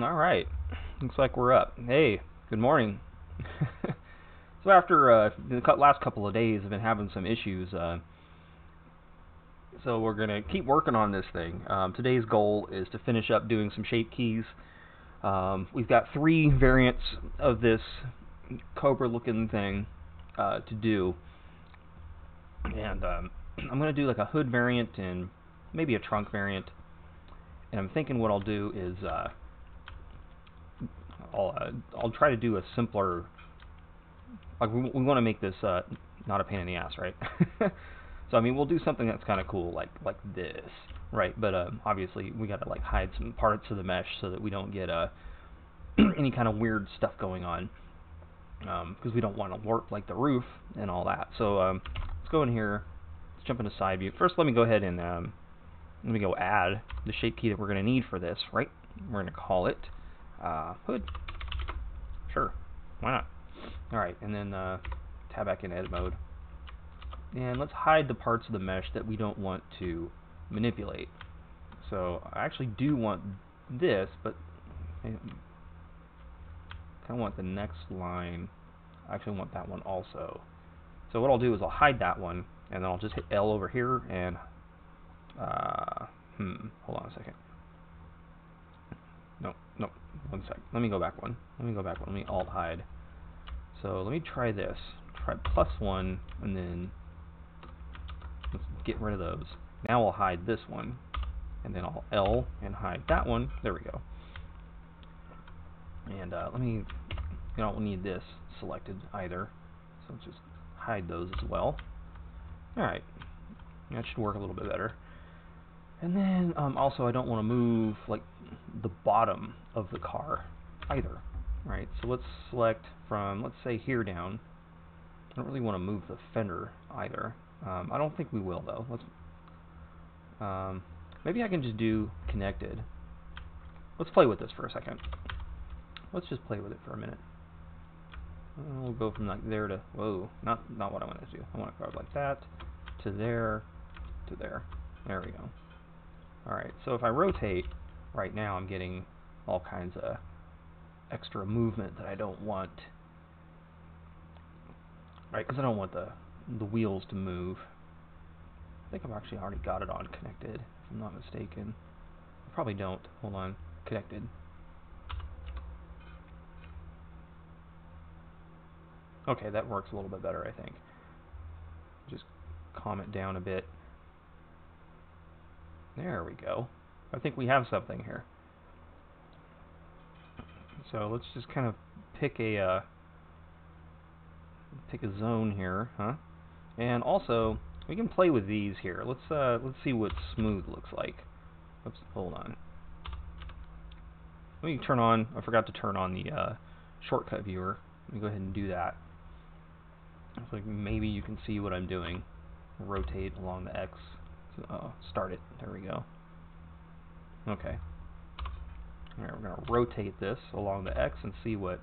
Alright. Looks like we're up. Hey, good morning. So after the last couple of days, I've been having some issues. So we're going to keep working on this thing. Today's goal is to finish up doing some shape keys. We've got 3 variants of this cobra-looking thing to do. And I'm going to do like a hood variant and maybe a trunk variant. And I'm thinking what I'll do is I'll try to do a simpler. Like we want to make this not a pain in the ass, right? So I mean, we'll do something that's kind of cool, like this, right? But obviously we got to like hide some parts of the mesh so that we don't get any kind of weird stuff going on, because we don't want to warp like the roof and all that. So let's go in here. Let's jump into side view. First, let me go ahead and let me go add the shape key that we're going to need for this, right? We're going to call it hood. Sure, why not? Alright, and then tab back in edit mode. And let's hide the parts of the mesh that we don't want to manipulate. So I actually do want this, but I kind of want the next line. I actually want that one also. So what I'll do is I'll hide that one, and then I'll just hit L over here and hold on a second. No, one sec. Let me go back one. Let me alt hide. So let me try this. Try +1, and then let's get rid of those. Now I'll hide this one, and then I'll L and hide that one. There we go. And you don't need this selected either, so let's just hide those as well. Alright, that should work a little bit better. And then also I don't want to move like the bottom of the car either. Right, so let's select from, let's say, here down. I don't really want to move the fender either. I don't think we will, though. Let's maybe I can just do connected. Let's play with this for a second. Let's just play with it for a minute. We'll go from like there to, whoa, not what I want to do. I want to go like that to there to there. There we go. Alright, so if I rotate, right now I'm getting all kinds of extra movement that I don't want, right? Because I don't want the wheels to move. I think I've actually already got it on connected, if I'm not mistaken. I probably don't. Hold on, connected. Okay, that works a little bit better, I think. Just calm it down a bit. There we go. I think we have something here. So let's just kind of pick a zone here, huh? And also we can play with these here. Let's see what smooth looks like. Oops, hold on. Let me turn on. I forgot to turn on the shortcut viewer. Let me go ahead and do that. So maybe you can see what I'm doing. Rotate along the X. Start it. There we go. Okay. Alright, we're going to rotate this along the X and see what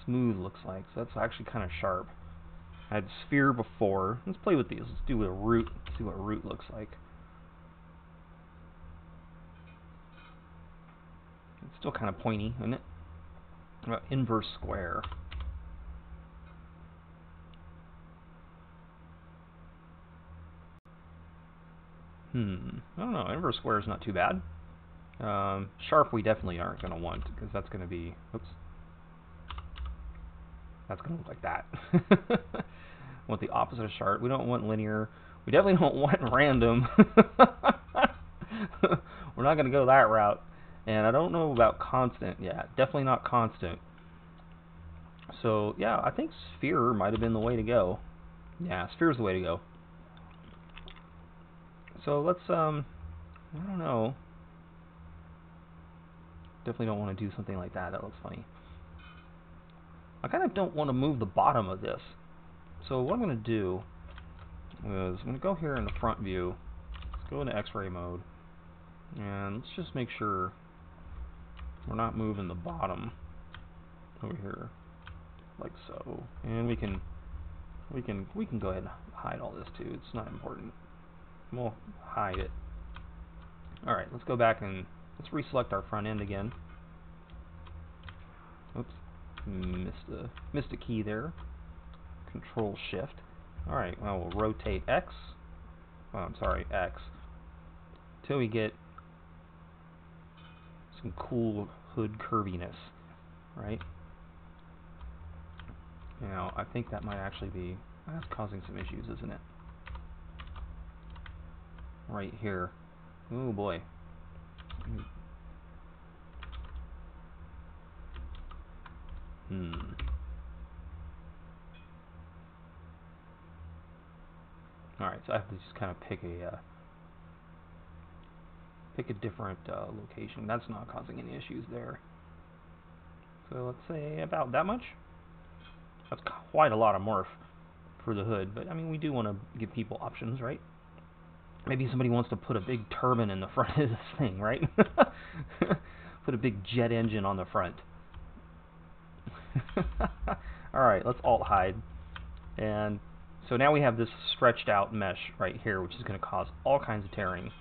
smooth looks like. So that's actually kind of sharp. I had sphere before. Let's play with these. Let's do a root. See what root looks like. It's still kind of pointy, isn't it? What about inverse square? I don't know. Inverse square is not too bad. Sharp we definitely aren't going to want, because that's going to be, oops, that's going to look like that. Want the opposite of sharp. We don't want linear. We definitely don't want random. We're not going to go that route. And I don't know about constant yet. Definitely not constant. So yeah, I think sphere might have been the way to go. Yeah, sphere's the way to go. So let's I don't know. Definitely don't want to do something like that. That looks funny. I kind of don't want to move the bottom of this. So what I'm going to do is I'm going to go here in the front view. Let's go into X-ray mode. And let's just make sure we're not moving the bottom over here like so. And we can go ahead and hide all this too. It's not important. We'll hide it. Alright, let's go back and let's reselect our front end again. Missed a key there. Control Shift. Alright, well, we'll rotate X. Oh, I'm sorry, X. Till we get some cool hood curviness, right? Now, I think that might actually be, that's causing some issues, isn't it? Right here. Oh boy. Alright, so I have to just kind of pick a different location. That's not causing any issues there. So let's say about that much. That's quite a lot of morph for the hood, but I mean, we do want to give people options, right? Maybe somebody wants to put a big turbine in the front of this thing, right? Put a big jet engine on the front. Alright, let's alt hide. And so now we have this stretched out mesh right here, which is going to cause all kinds of tearing.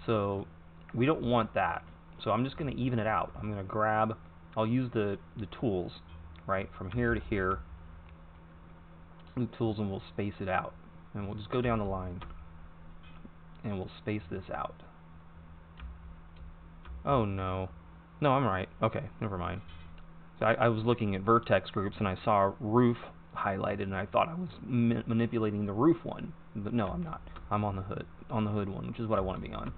So we don't want that. So I'm just going to even it out. I'm going to grab, I'll use the tools, right, from here to here. The tools, and we'll space it out. And we'll just go down the line. And we'll space this out. Oh no. No, I'm right. Okay, never mind. So I was looking at vertex groups and I saw roof highlighted and I thought I was manipulating the roof one. But no, I'm not. I'm on the hood one, which is what I want to be on.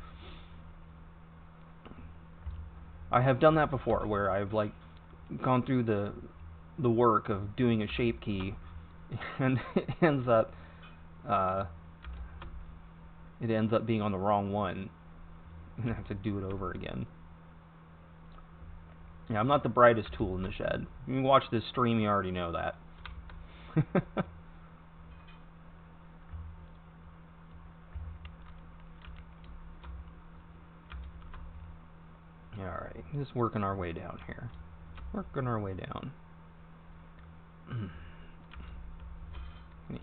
I have done that before where I've like gone through the work of doing a shape key and it ends up being on the wrong one. And I have to do it over again. Yeah, I'm not the brightest tool in the shed. If you watch this stream, you already know that. Alright, just working our way down here. Working our way down.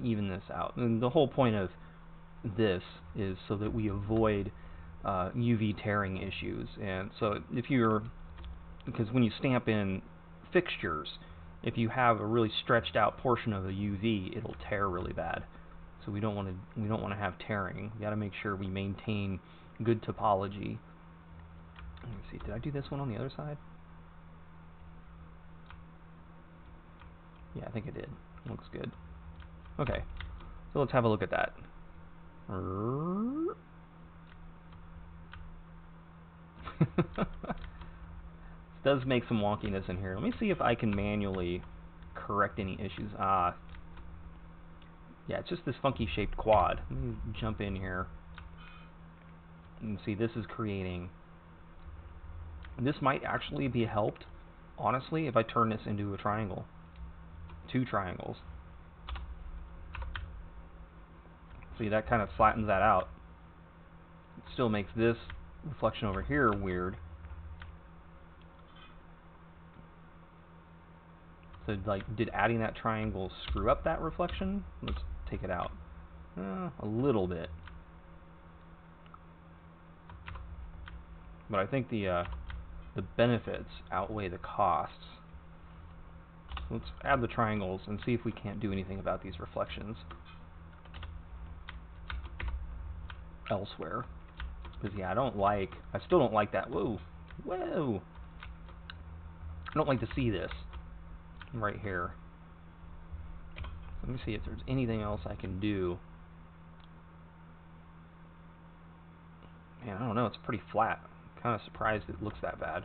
Even this out. And the whole point of this is so that we avoid UV tearing issues. And so if you're, because when you stamp in fixtures, if you have a really stretched out portion of the UV, it'll tear really bad. So we don't want to have tearing. We got to make sure we maintain good topology. Let me see. Did I do this one on the other side? Yeah, I think I did. Looks good. Okay. So let's have a look at that. This does make some wonkiness in here. Let me see if I can manually correct any issues. Yeah, it's just this funky shaped quad. Let me jump in here. And see, this is creating... This might actually be helped, honestly, if I turn this into a triangle. 2 triangles. See, that kind of flattens that out. It still makes this reflection over here weird. So, like, did adding that triangle screw up that reflection? Let's take it out. A little bit. But I think the benefits outweigh the costs. Let's add the triangles and see if we can't do anything about these reflections elsewhere. Because, yeah, I still don't like that. Whoa! Whoa! I don't like to see this right here. Let me see if there's anything else I can do. Man, I don't know. It's pretty flat. I'm kind of surprised it looks that bad.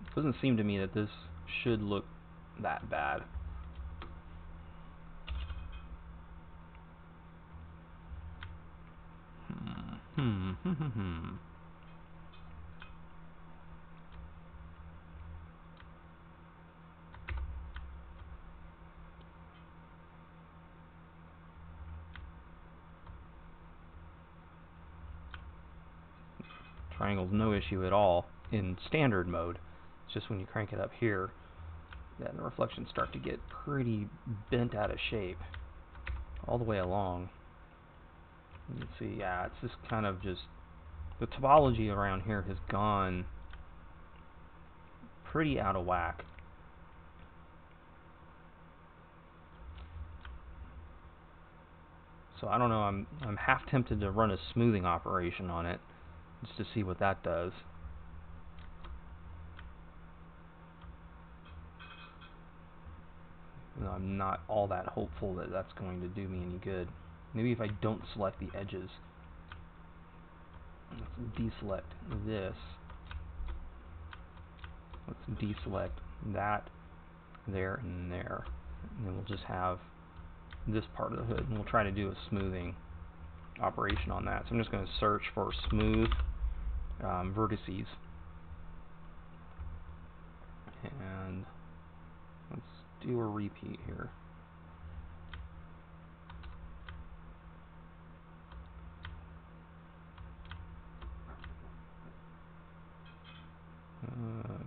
It doesn't seem to me that this should look that bad. Triangle's no issue at all in standard mode. It's just when you crank it up here that the reflections start to get pretty bent out of shape all the way along. You can see, yeah, it's just kind of just the topology around here has gone pretty out of whack. So I don't know, I'm half tempted to run a smoothing operation on it just to see what that does. No, I'm not all that hopeful that that's going to do me any good. Maybe if I don't select the edges. Let's deselect this. Let's deselect that, there, and there. And then we'll just have this part of the hood, and we'll try to do a smoothing operation on that. So I'm just going to search for smooth vertices. And let's do a repeat here.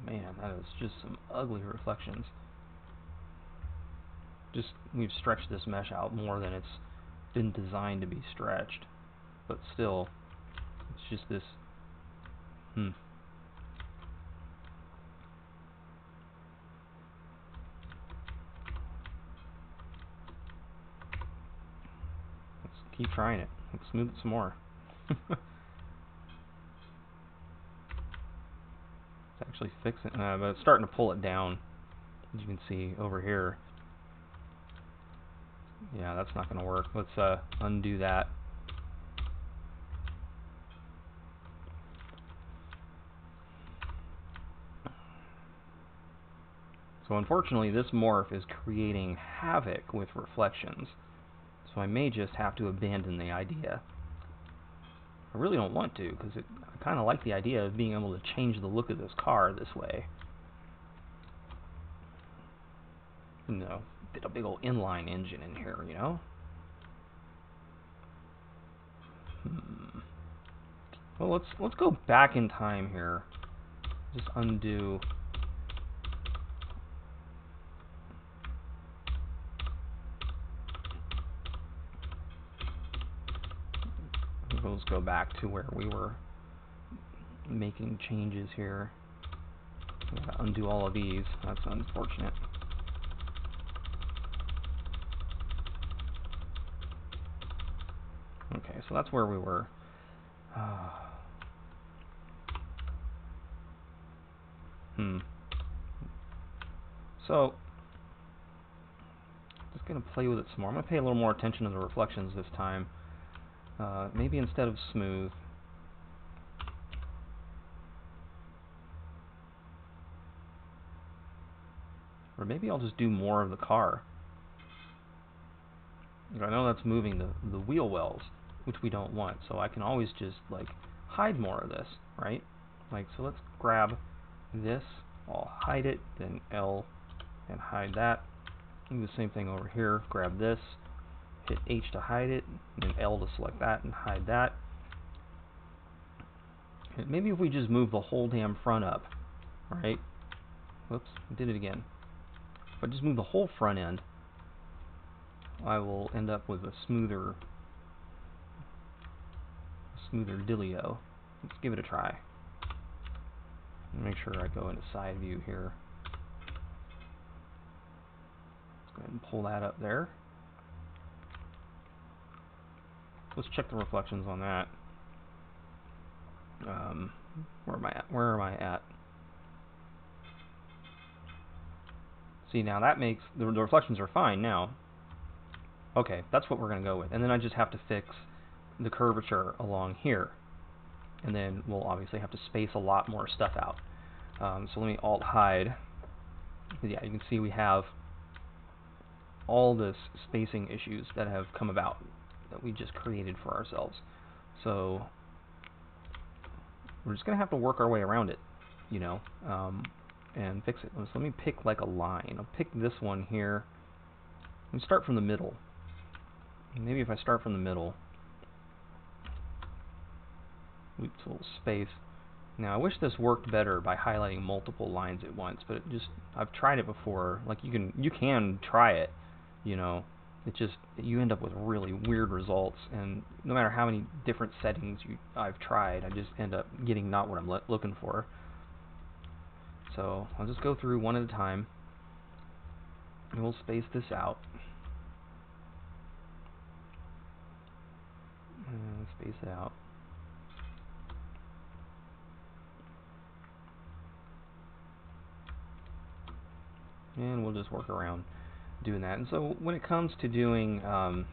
Man, that is just some ugly reflections. We've stretched this mesh out more than it's been designed to be stretched, but still, it's just this. Let's keep trying it. Let's smooth it some more. It's actually fixing, but it's starting to pull it down, as you can see over here. Yeah, that's not going to work. Let's undo that. So unfortunately, this morph is creating havoc with reflections. So I may just have to abandon the idea. I really don't want to, because I kind of like the idea of being able to change the look of this car this way. You know, fit a big old inline engine in here, you know? Well, let's go back in time here. Just undo. We'll just go back to where we were making changes here. We gotta undo all of these. That's unfortunate. Okay, so that's where we were. So, just going to play with it some more. I'm going to pay a little more attention to the reflections this time. Maybe instead of smooth, or maybe I'll just do more of the car. I know that's moving the wheel wells, which we don't want, so I can always just like hide more of this, right? Like, so let's grab this, I'll hide it, then L and hide that. Do the same thing over here, grab this, hit H to hide it, and then L to select that and hide that. And maybe if we just move the whole damn front up, right? Whoops, I did it again. If I just move the whole front end, I will end up with a smoother dealio. Let's give it a try. Make sure I go into side view here. Let's go ahead and pull that up there. Let's check the reflections on that. Where am I at? See, now that makes the reflections are fine now. Okay, that's what we're going to go with. And then I just have to fix the curvature along here. And then we'll obviously have to space a lot more stuff out. So let me alt hide. Yeah, you can see we have all this spacing issues that have come about that we just created for ourselves. So we're just going to have to work our way around it, you know, and fix it. So let me pick like a line. I'll pick this one here. Let me start from the middle. Maybe if I start from the middle, oops, a little space. Now I wish this worked better by highlighting multiple lines at once, but I've tried it before. Like you can try it, you know, you end up with really weird results, and no matter how many different settings I've tried, I just end up getting not what I'm looking for. So I'll just go through one at a time, and we'll space this out. And space it out. And we'll just work around doing that. And so when it comes to doing what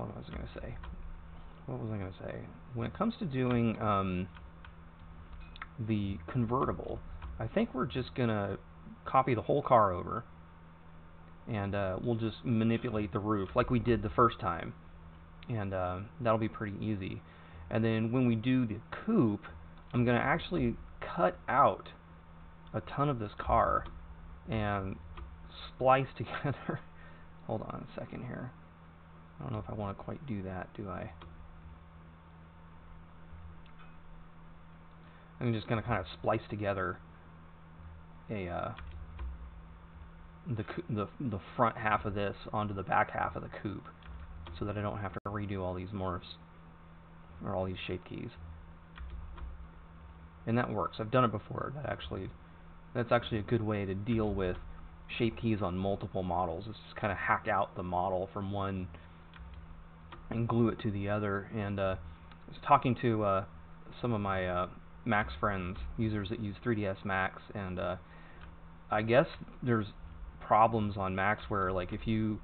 was I going to say? When it comes to doing the convertible, I think we're just going to copy the whole car over, and we'll just manipulate the roof like we did the first time, and that'll be pretty easy. And then when we do the coupe, I'm going to actually cut out a ton of this car and splice together. Hold on a second here. I don't know if I want to quite do that, do I? I'm just going to kind of splice together a the front half of this onto the back half of the coupe, so that I don't have to redo all these morphs or all these shape keys. And that works. I've done it before. That's actually a good way to deal with shape keys on multiple models. Is just kind of hack out the model from one and glue it to the other. And I was talking to some of my Max friends, users that use 3ds Max, and I guess there's problems on Max where, like, if you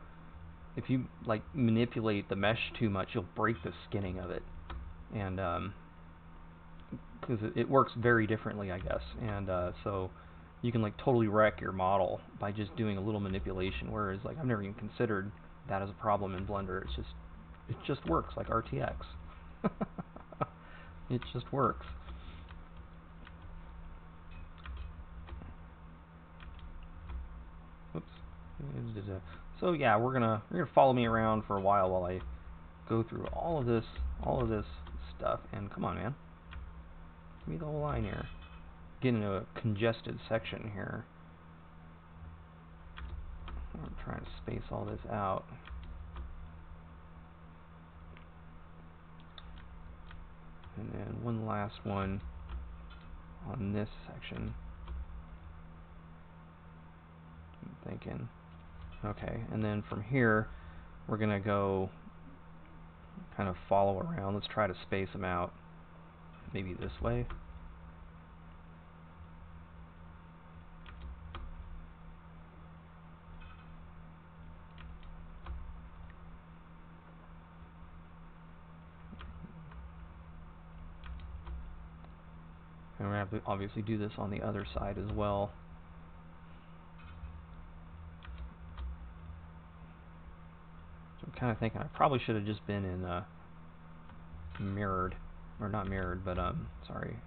like manipulate the mesh too much, you'll break the skinning of it, and because it works very differently, I guess, and so you can like totally wreck your model by just doing a little manipulation. Whereas, like, I've never even considered that as a problem in Blender. It just works like RTX. It just works. Oops. So yeah, you're gonna follow me around for a while I go through all of this stuff. And come on, man, give me the whole line here. Get into a congested section here. I'm trying to space all this out. And then one last one on this section. I'm thinking. Okay, and then from here, we're going to go kind of follow around. Let's try to space them out. Maybe this way. And we're going to have to obviously do this on the other side as well. So I'm kind of thinking I probably should have just been in mirrored, or not mirrored, but sorry.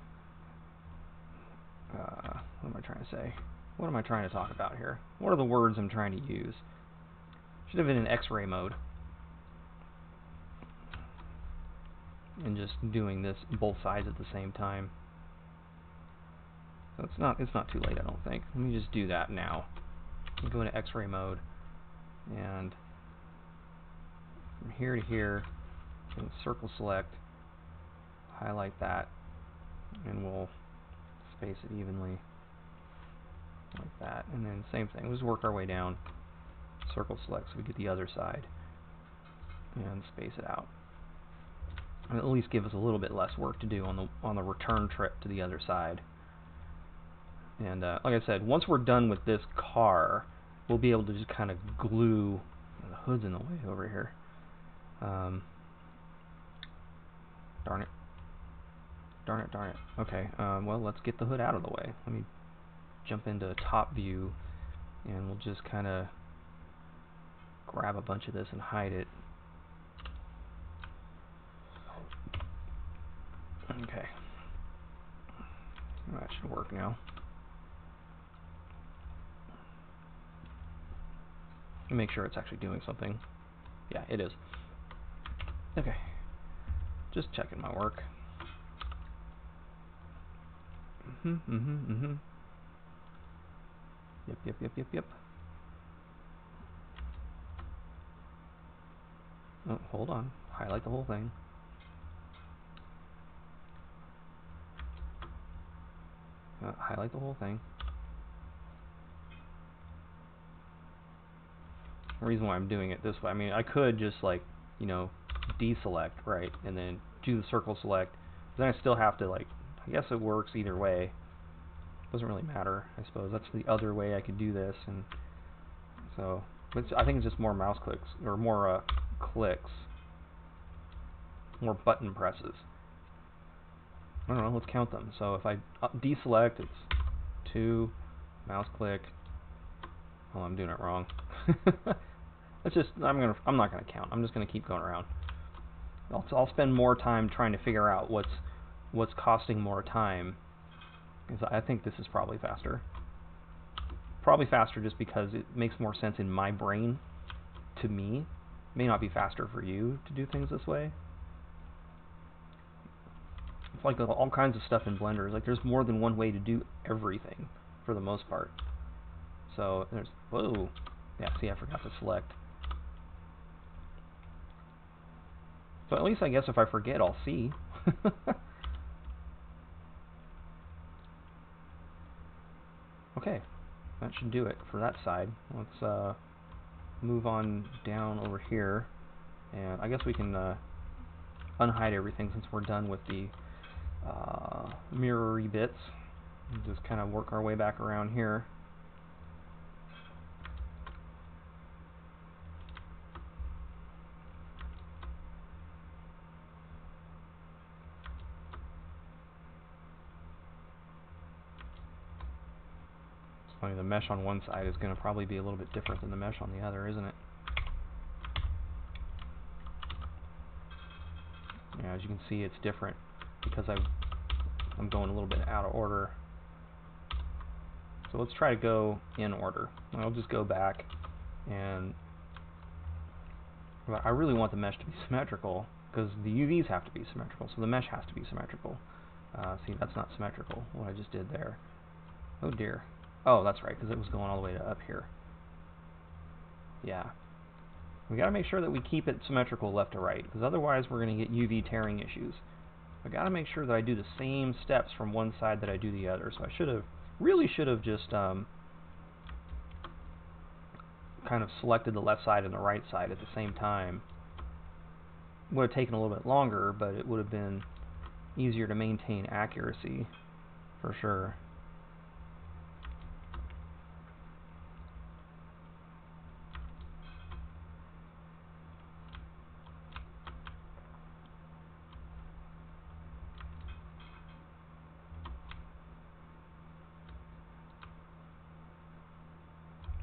What am I trying to say? What am I trying to talk about here? What are the words I'm trying to use? Should have been in X-ray mode. And just doing this both sides at the same time. So it's not too late, I don't think. Let me just do that now. Go into X-ray mode, and from here to here, circle select, highlight that, and we'll space it evenly like that. And then same thing, we'll just work our way down, circle select so we get the other side, and space it out. And at least give us a little bit less work to do on the return trip to the other side. And like I said, once we're done with this car, we'll be able to just kind of glue. The hood's in the way over here. Darn it. Okay, well, let's get the hood out of the way. Let me jump into top view, and we'll just kind of grab a bunch of this and hide it. Okay. That should work now. Make sure it's actually doing something. Yeah, it is. Okay. Just checking my work. Yep. Oh, hold on. Highlight the whole thing. Highlight the whole thing. The reason why I'm doing it this way, I mean, I could just like, you know, deselect, right, and then do the circle select. Then I still have to like, I guess it works either way. Doesn't really matter, I suppose. That's the other way I could do this, and so I think it's just more mouse clicks or more clicks, more button presses. I don't know. Let's count them. So if I deselect, it's 2, mouse click. Oh, I'm doing it wrong. Let's just. I'm not gonna count. I'm just gonna keep going around. I'll spend more time trying to figure out what's costing more time. Because I think this is probably faster. Probably faster just because it makes more sense in my brain. To me, it may not be faster for you to do things this way. It's like all kinds of stuff in Blender. Like there's more than one way to do everything, for the most part. So there's, whoa, yeah. See, I forgot to select. So at least I guess if I forget, I'll see. Okay, that should do it for that side. Let's move on down over here, and I guess we can unhide everything since we're done with the mirror-y bits. And just kind of work our way back around here. It's funny, the mesh on one side is going to probably be a little bit different than the mesh on the other, isn't it? Yeah, as you can see, it's different because I'm going a little bit out of order. So let's try to go in order. I'll just go back, and I really want the mesh to be symmetrical because the UVs have to be symmetrical, so the mesh has to be symmetrical. See, that's not symmetrical, what I just did there. Oh dear. Oh, that's right, because it was going all the way to up here. Yeah. We got to make sure that we keep it symmetrical left to right, because otherwise we're going to get UV tearing issues. I got to make sure that I do the same steps from one side that I do the other. So I really should have just kind of selected the left side and the right side at the same time. It would have taken a little bit longer, but it would have been easier to maintain accuracy for sure.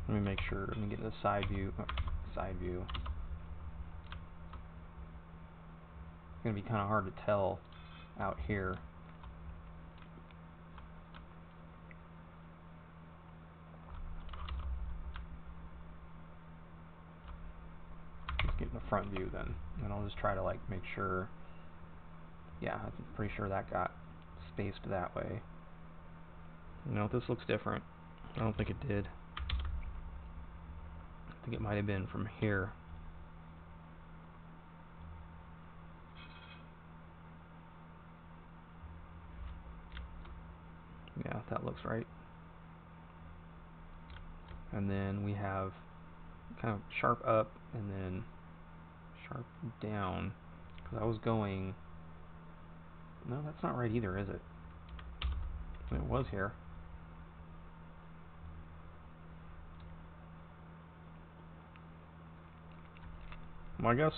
Let me make sure. Let me get the side view. Side view. It's going to be kind of hard to tell out here. Let's get in the front view then, and I'll just try to like make sure. Yeah, I'm pretty sure that got spaced that way. No, this looks different. I don't think it did. I think it might have been from here. Yeah, that looks right. And then we have kind of sharp up and then sharp down. Because I was going... No, that's not right either, is it? It was here. Well, I guess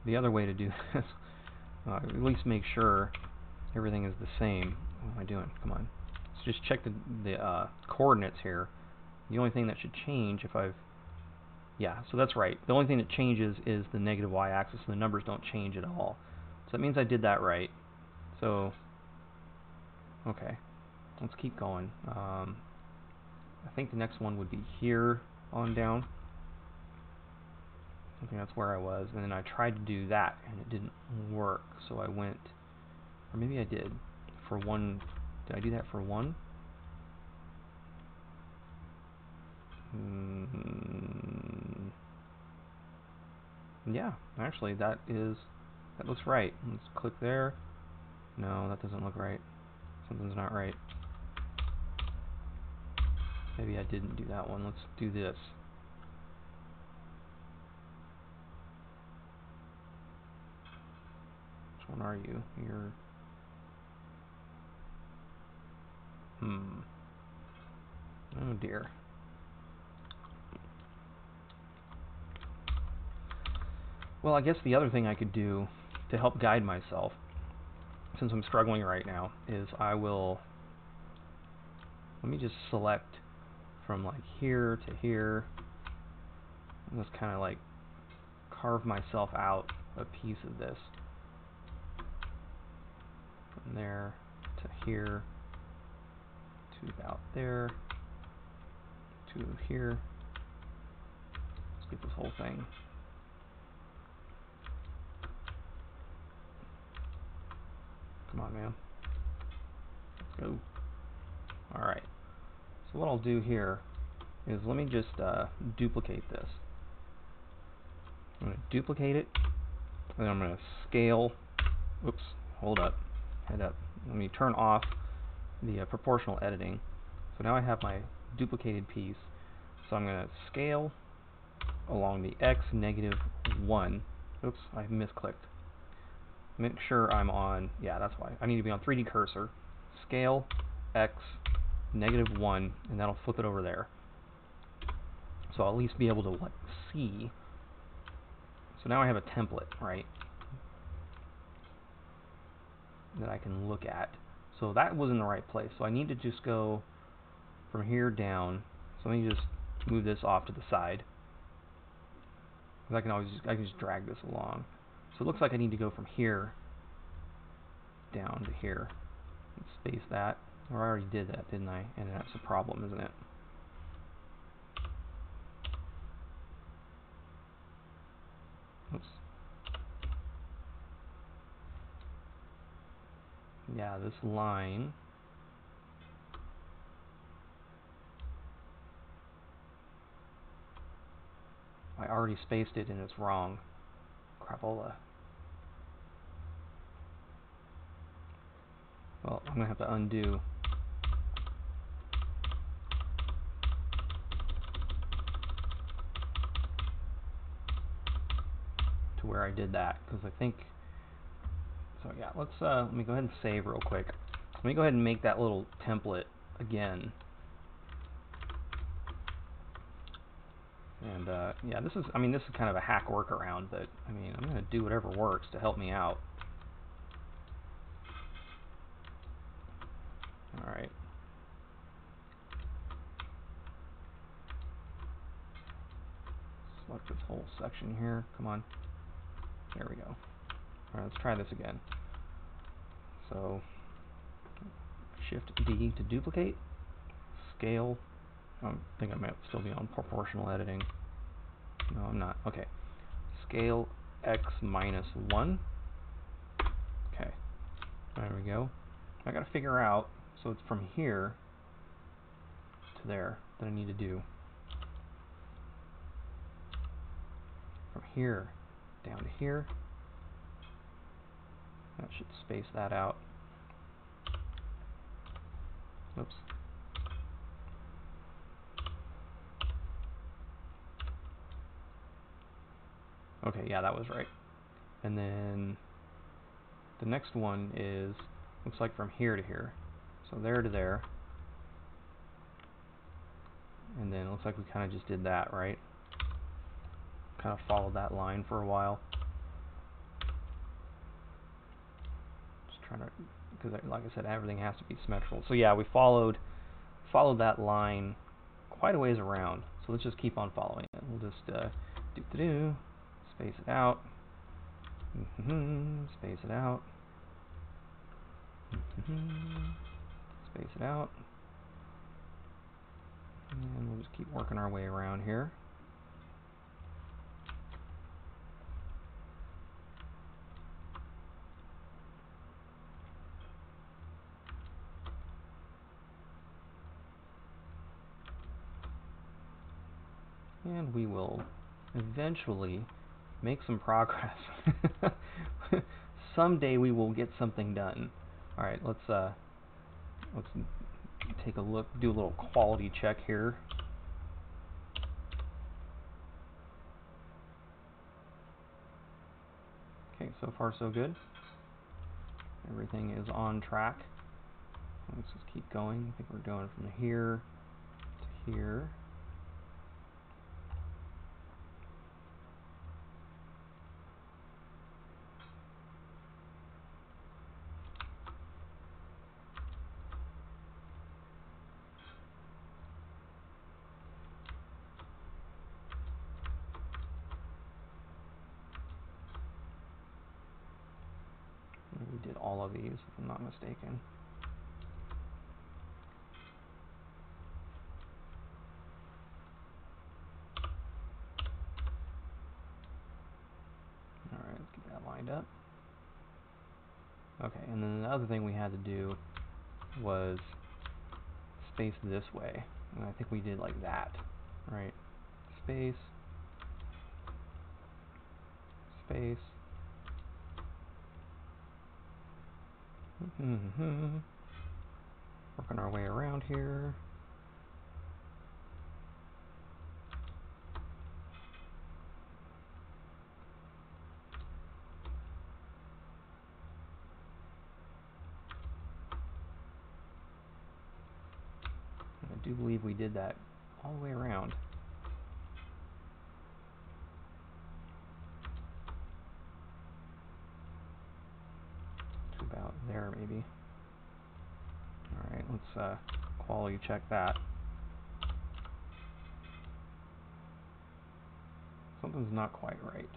the other way to do this, at least make sure everything is the same. What am I doing? Come on. Let's just check the coordinates here. The only thing that should change if I've... Yeah, so that's right. The only thing that changes is the negative y-axis, and the numbers don't change at all. So that means I did that right. So, okay. Let's keep going. I think the next one would be here on down. I think that's where I was, and then I tried to do that, and it didn't work, so I went, or maybe I did, for one. Did I do that for one? Yeah, actually, that looks right. Let's click there. No, that doesn't look right. Something's not right. Maybe I didn't do that one. Let's do this. Which one are you? You're... Oh dear. Well, I guess the other thing I could do to help guide myself, since I'm struggling right now, is I will... Let me just select from like here to here. And just kind of like carve myself out a piece of this. From there to here to about there to here. Let's get this whole thing. Come on, man. Let's go. Alright. So what I'll do here is let me just duplicate this. I'm going to duplicate it, and I'm going to scale. Oops, hold up. Head up. Let me turn off the proportional editing. So now I have my duplicated piece. So I'm going to scale along the x -1. Oops, I misclicked. Make sure I'm on, yeah, that's why. I need to be on 3D cursor. Scale x -1, and that'll flip it over there. So I'll at least be able to like see. So now I have a template, right, that I can look at. So that was in the right place. So I need to just go from here down. So let me just move this off to the side. I can just drag this along. So it looks like I need to go from here down to here. Let's space that. Or I already did that, didn't I? And that's a problem, isn't it? Oops. Yeah, this line. I already spaced it and it's wrong. Crapola. Well, I'm going to have to undo. To where I did that, because I think... So yeah, let me go ahead and save real quick. Let me go ahead and make that little template again. And yeah, this is kind of a hack workaround, but I mean, I'm going to do whatever works to help me out. All right. Select this whole section here. Come on. There we go. All right, let's try this again. So, Shift D to duplicate. Scale. I think I might still be on proportional editing. No, I'm not. Okay. Scale x -1. Okay. There we go. I gotta figure out, so it's from here to there that I need to do. From here down to here. That should space that out. Oops. Okay, yeah, that was right. And then the next one is, looks like from here to here. So there to there. And then it looks like we kind of just did that, right? Kind of followed that line for a while. Just trying to, because like I said, everything has to be symmetrical. So yeah, we followed that line quite a ways around. So let's just keep on following it. We'll just space it out. Space it out. Space it out. And we'll just keep working our way around here. And we will eventually make some progress. Someday we will get something done. All right, let's take a look, do a little quality check here. Okay, so far so good. Everything is on track. Let's just keep going. I think we're going from here to here. We did all of these, if I'm not mistaken. Alright, let's get that lined up. Okay, and then the other thing we had to do was space this way. And I think we did like that, right? Space, space. Working our way around here. I do believe we did that all the way around. To about there, maybe. Alright, let's quality check that. Something's not quite right.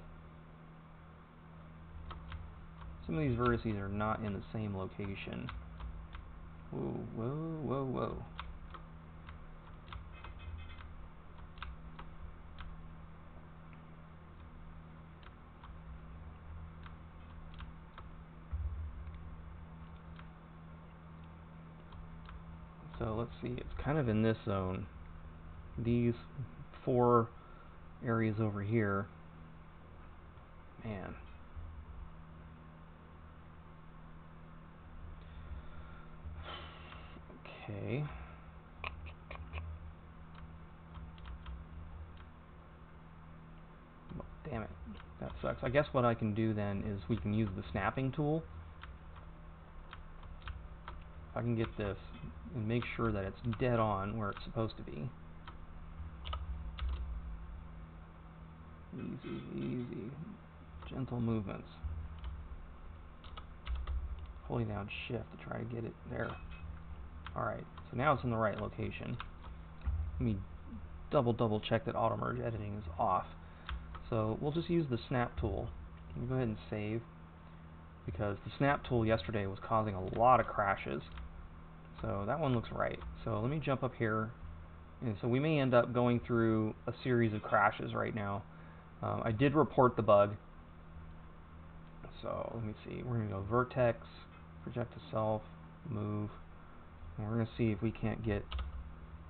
Some of these vertices are not in the same location. Whoa, whoa, whoa, whoa. So let's see, it's kind of in this zone. These 4 areas over here, man. Okay. Well, damn it, that sucks. I guess what I can do then is we can use the snapping tool. If I can get this and make sure that it's dead on where it's supposed to be. Easy, easy. Gentle movements. Holding down shift to try to get it there. Alright, so now it's in the right location. Let me double check that auto merge editing is off. So we'll just use the snap tool. Let me go ahead and save, because the snap tool yesterday was causing a lot of crashes. So that one looks right. So let me jump up here. And so we may end up going through a series of crashes right now. I did report the bug. So let me see. We're going to go vertex, project to self, move. And we're going to see if we can't get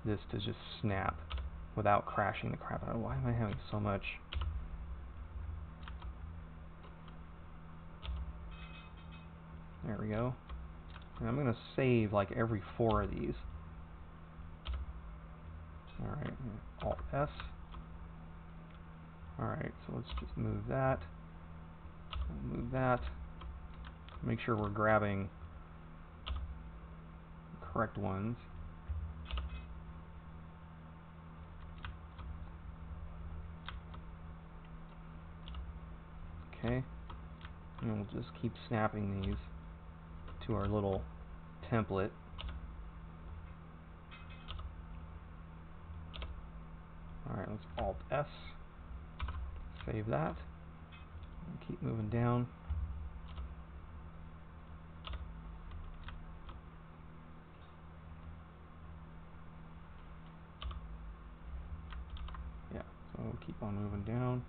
this to just snap without crashing the crap out of it. Why am I having so much? There we go. And I'm going to save like every 4 of these. Alright, Alt S. Alright, so let's just move that. Move that. Make sure we're grabbing the correct ones. Okay. And we'll just keep snapping these to our little template. Alright, let's Alt S. Save that. And keep moving down. Yeah, so we'll keep on moving down.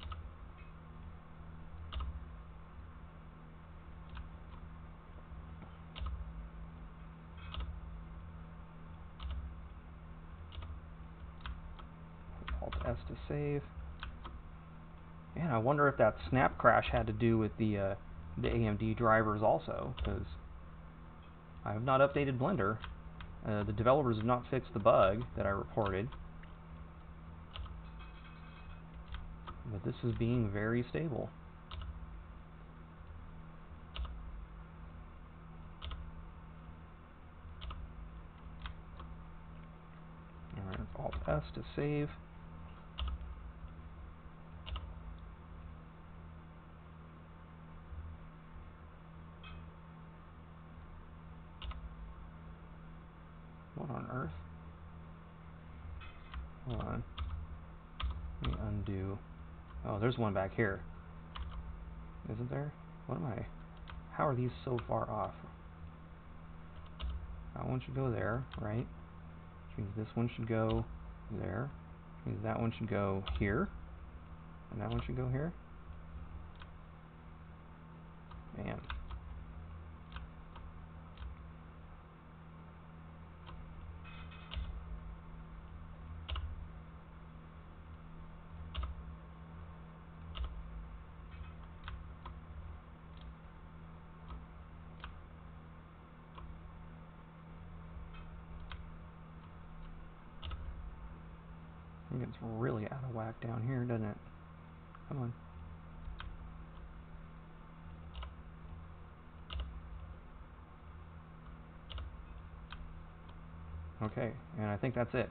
Alt S to save. Man, I wonder if that snap crash had to do with the AMD drivers also, because I have not updated Blender. The developers have not fixed the bug that I reported. But this is being very stable. Alright, Alt S to save. What on earth? Hold on. Let me undo. Oh, there's one back here. Isn't there? What am I? How are these so far off? That one should go there, right? Which means this one should go there. Which means that one should go here. And that one should go here. Man. I think it's really out of whack down here, doesn't it? Come on. Okay, and I think that's it.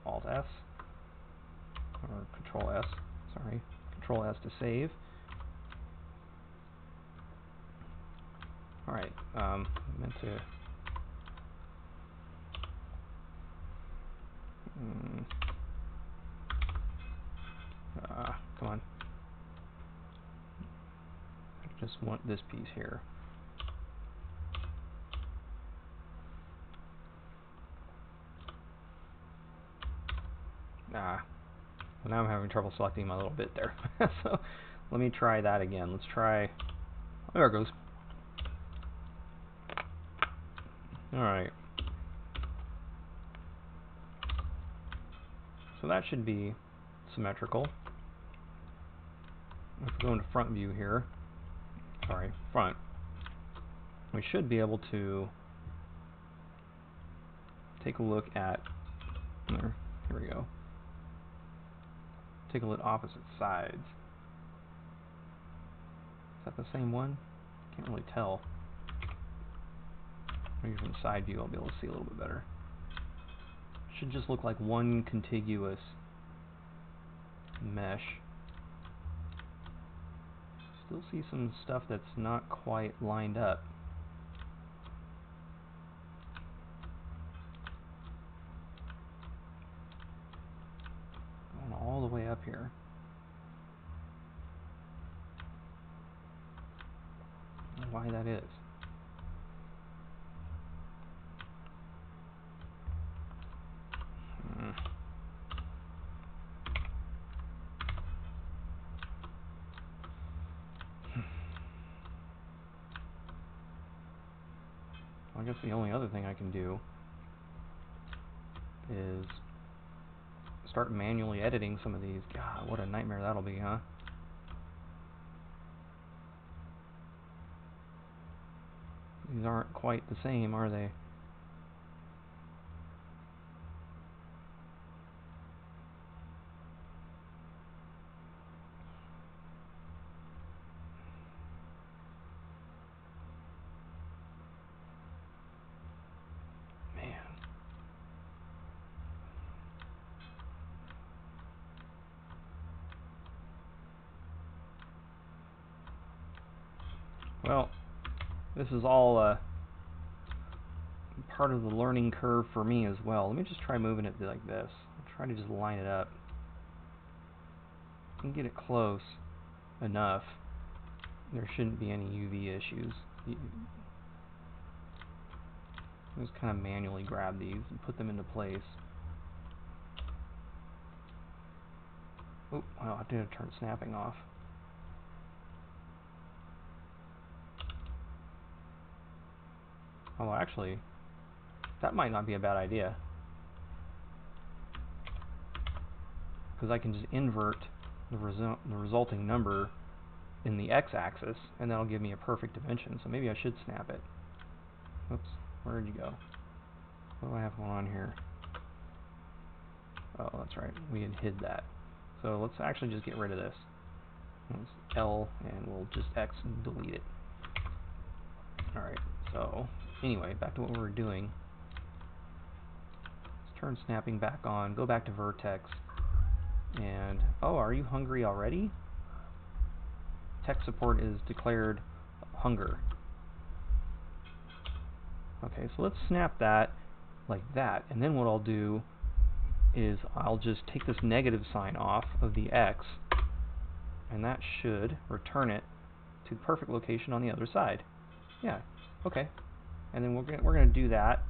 Alt S, or Control S, sorry. Control S to save. Alright, meant to... come on. I just want this piece here. Well, now I'm having trouble selecting my little bit there. So let me try that again. Let's try... There it goes. Alright. So that should be symmetrical. If we go into front view here, sorry, front, we should be able to take a look at, here we go, take a look at opposite sides. Is that the same one? Can't really tell. Maybe from the side view I'll be able to see a little bit better. Should just look like one contiguous mesh. Still see some stuff that's not quite lined up. Going all the way up here. I don't know why that is. I guess the only other thing I can do is start manually editing some of these. God, what a nightmare that'll be, huh? These aren't quite the same, are they? Well, this is all part of the learning curve for me as well. Let me just try moving it like this. I'll try to just line it up. And get it close enough. There shouldn't be any UV issues. Just kind of manually grab these and put them into place. Oh, wow, I did turn snapping off. Oh, actually, that might not be a bad idea. because I can just invert the resulting number in the x-axis, and that'll give me a perfect dimension. So maybe I should snap it. Oops, where did you go? What do I have going on here? Oh, that's right, we had hid that. So let's actually just get rid of this. Let's L, and we'll just X and delete it. Alright, so anyway, back to what we were doing. Let's turn snapping back on, go back to vertex, and oh, are you hungry already? Tech support is declared hunger. Okay, so let's snap that like that, and then what I'll do is I'll just take this negative sign off of the X, and that should return it to the perfect location on the other side. Yeah, okay. And then we're gonna do that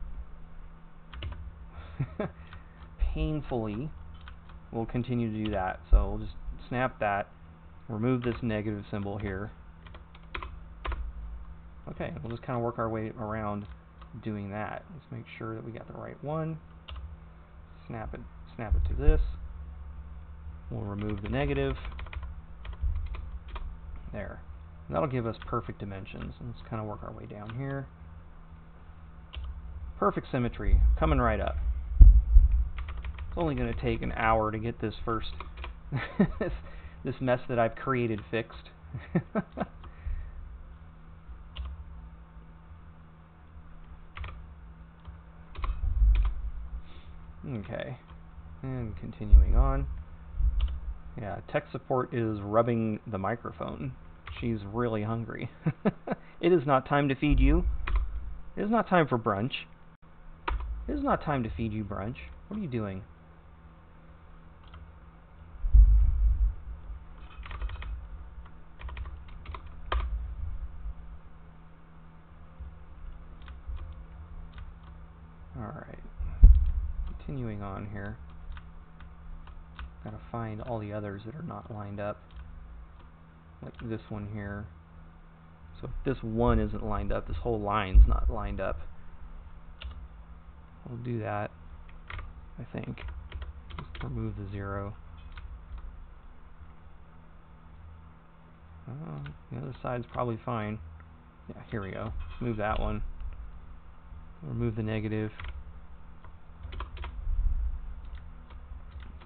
painfully. We'll continue to do that. So we'll just snap that, remove this negative symbol here. Okay, we'll just kind of work our way around doing that. Let's make sure that we got the right one. Snap it to this. We'll remove the negative. There. And that'll give us perfect dimensions. And let's kind of work our way down here. Perfect symmetry, coming right up. It's only going to take an hour to get this first this mess that I've created fixed. Okay, and continuing on. Yeah, tech support is rubbing the microphone. She's really hungry. It is not time to feed you. It is not time for brunch. It is not time to feed you brunch. What are you doing? Alright. Continuing on here. Gotta find all the others that are not lined up. Like this one here. So if this one isn't lined up, this whole line's not lined up. We'll do that, I think. Just remove the 0. The other side's probably fine. Yeah, here we go. Move that one. Remove the negative.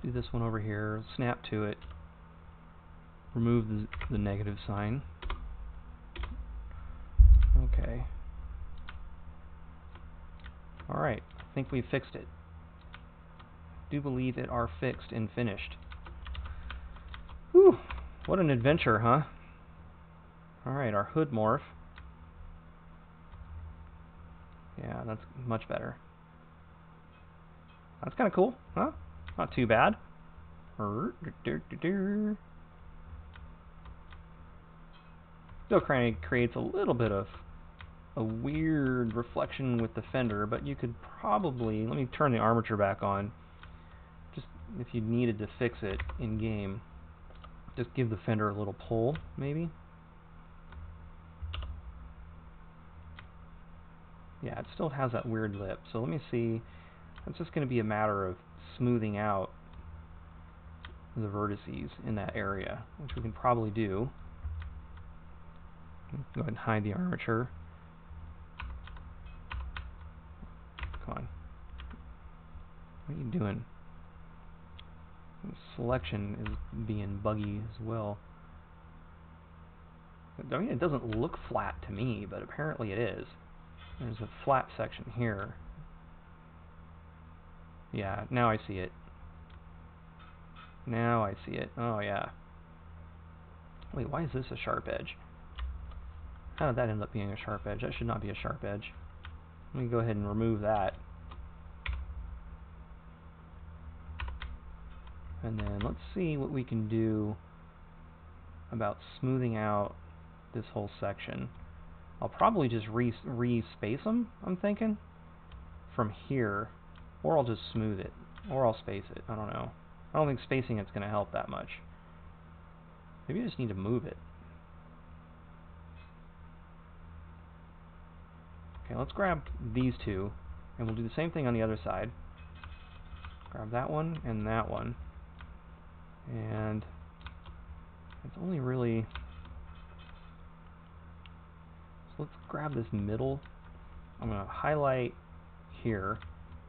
Do this one over here. Snap to it. Remove the negative sign. Okay. Alright, I think we've fixed it. Do believe it are fixed and finished. Whew, what an adventure, huh? Alright, our hood morph. Yeah, that's much better. That's kind of cool, huh? Not too bad. Still kind of creates a little bit of a weird reflection with the fender, but you could probably, let me turn the armature back on, just if you needed to fix it in game, just give the fender a little pull, maybe. Yeah, it still has that weird lip, so let me see. It's just going to be a matter of smoothing out the vertices in that area, which we can probably do. Go ahead and hide the armature. Come on. What are you doing? The selection is being buggy as well. I mean, it doesn't look flat to me, but apparently it is. There's a flat section here. Yeah, now I see it. Now I see it. Oh, yeah. Wait, why is this a sharp edge? How did that end up being a sharp edge? That should not be a sharp edge. Let me go ahead and remove that. And then let's see what we can do about smoothing out this whole section. I'll probably just re-space them, I'm thinking, from here. Or I'll just smooth it. Or I'll space it. I don't know. I don't think spacing it's going to help that much. Maybe I just need to move it. Okay, let's grab these two, and we'll do the same thing on the other side. Grab that one and that one. And it's only really... So let's grab this middle. I'm going to highlight here.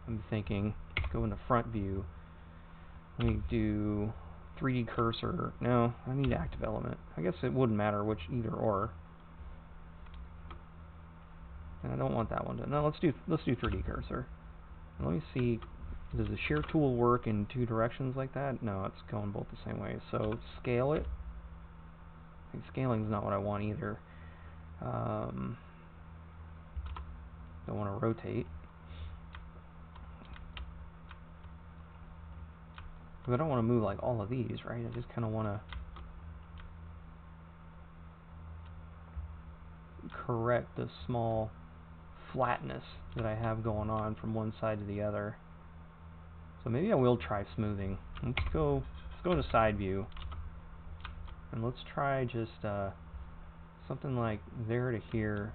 I'm thinking, go into front view. Let me do 3D cursor. No, I need active element. I guess it wouldn't matter which, either or. And I don't want that one to. No, let's do 3D cursor. And let me see. Does the shear tool work in two directions like that? No, it's going both the same way. So scale it. I think scaling is not what I want either. Don't want to rotate. But I don't want to move like all of these, right? I just kind of want to correct the small flatness that I have going on from one side to the other. So maybe I will try smoothing. Let's go to side view. And let's try just something like there to here,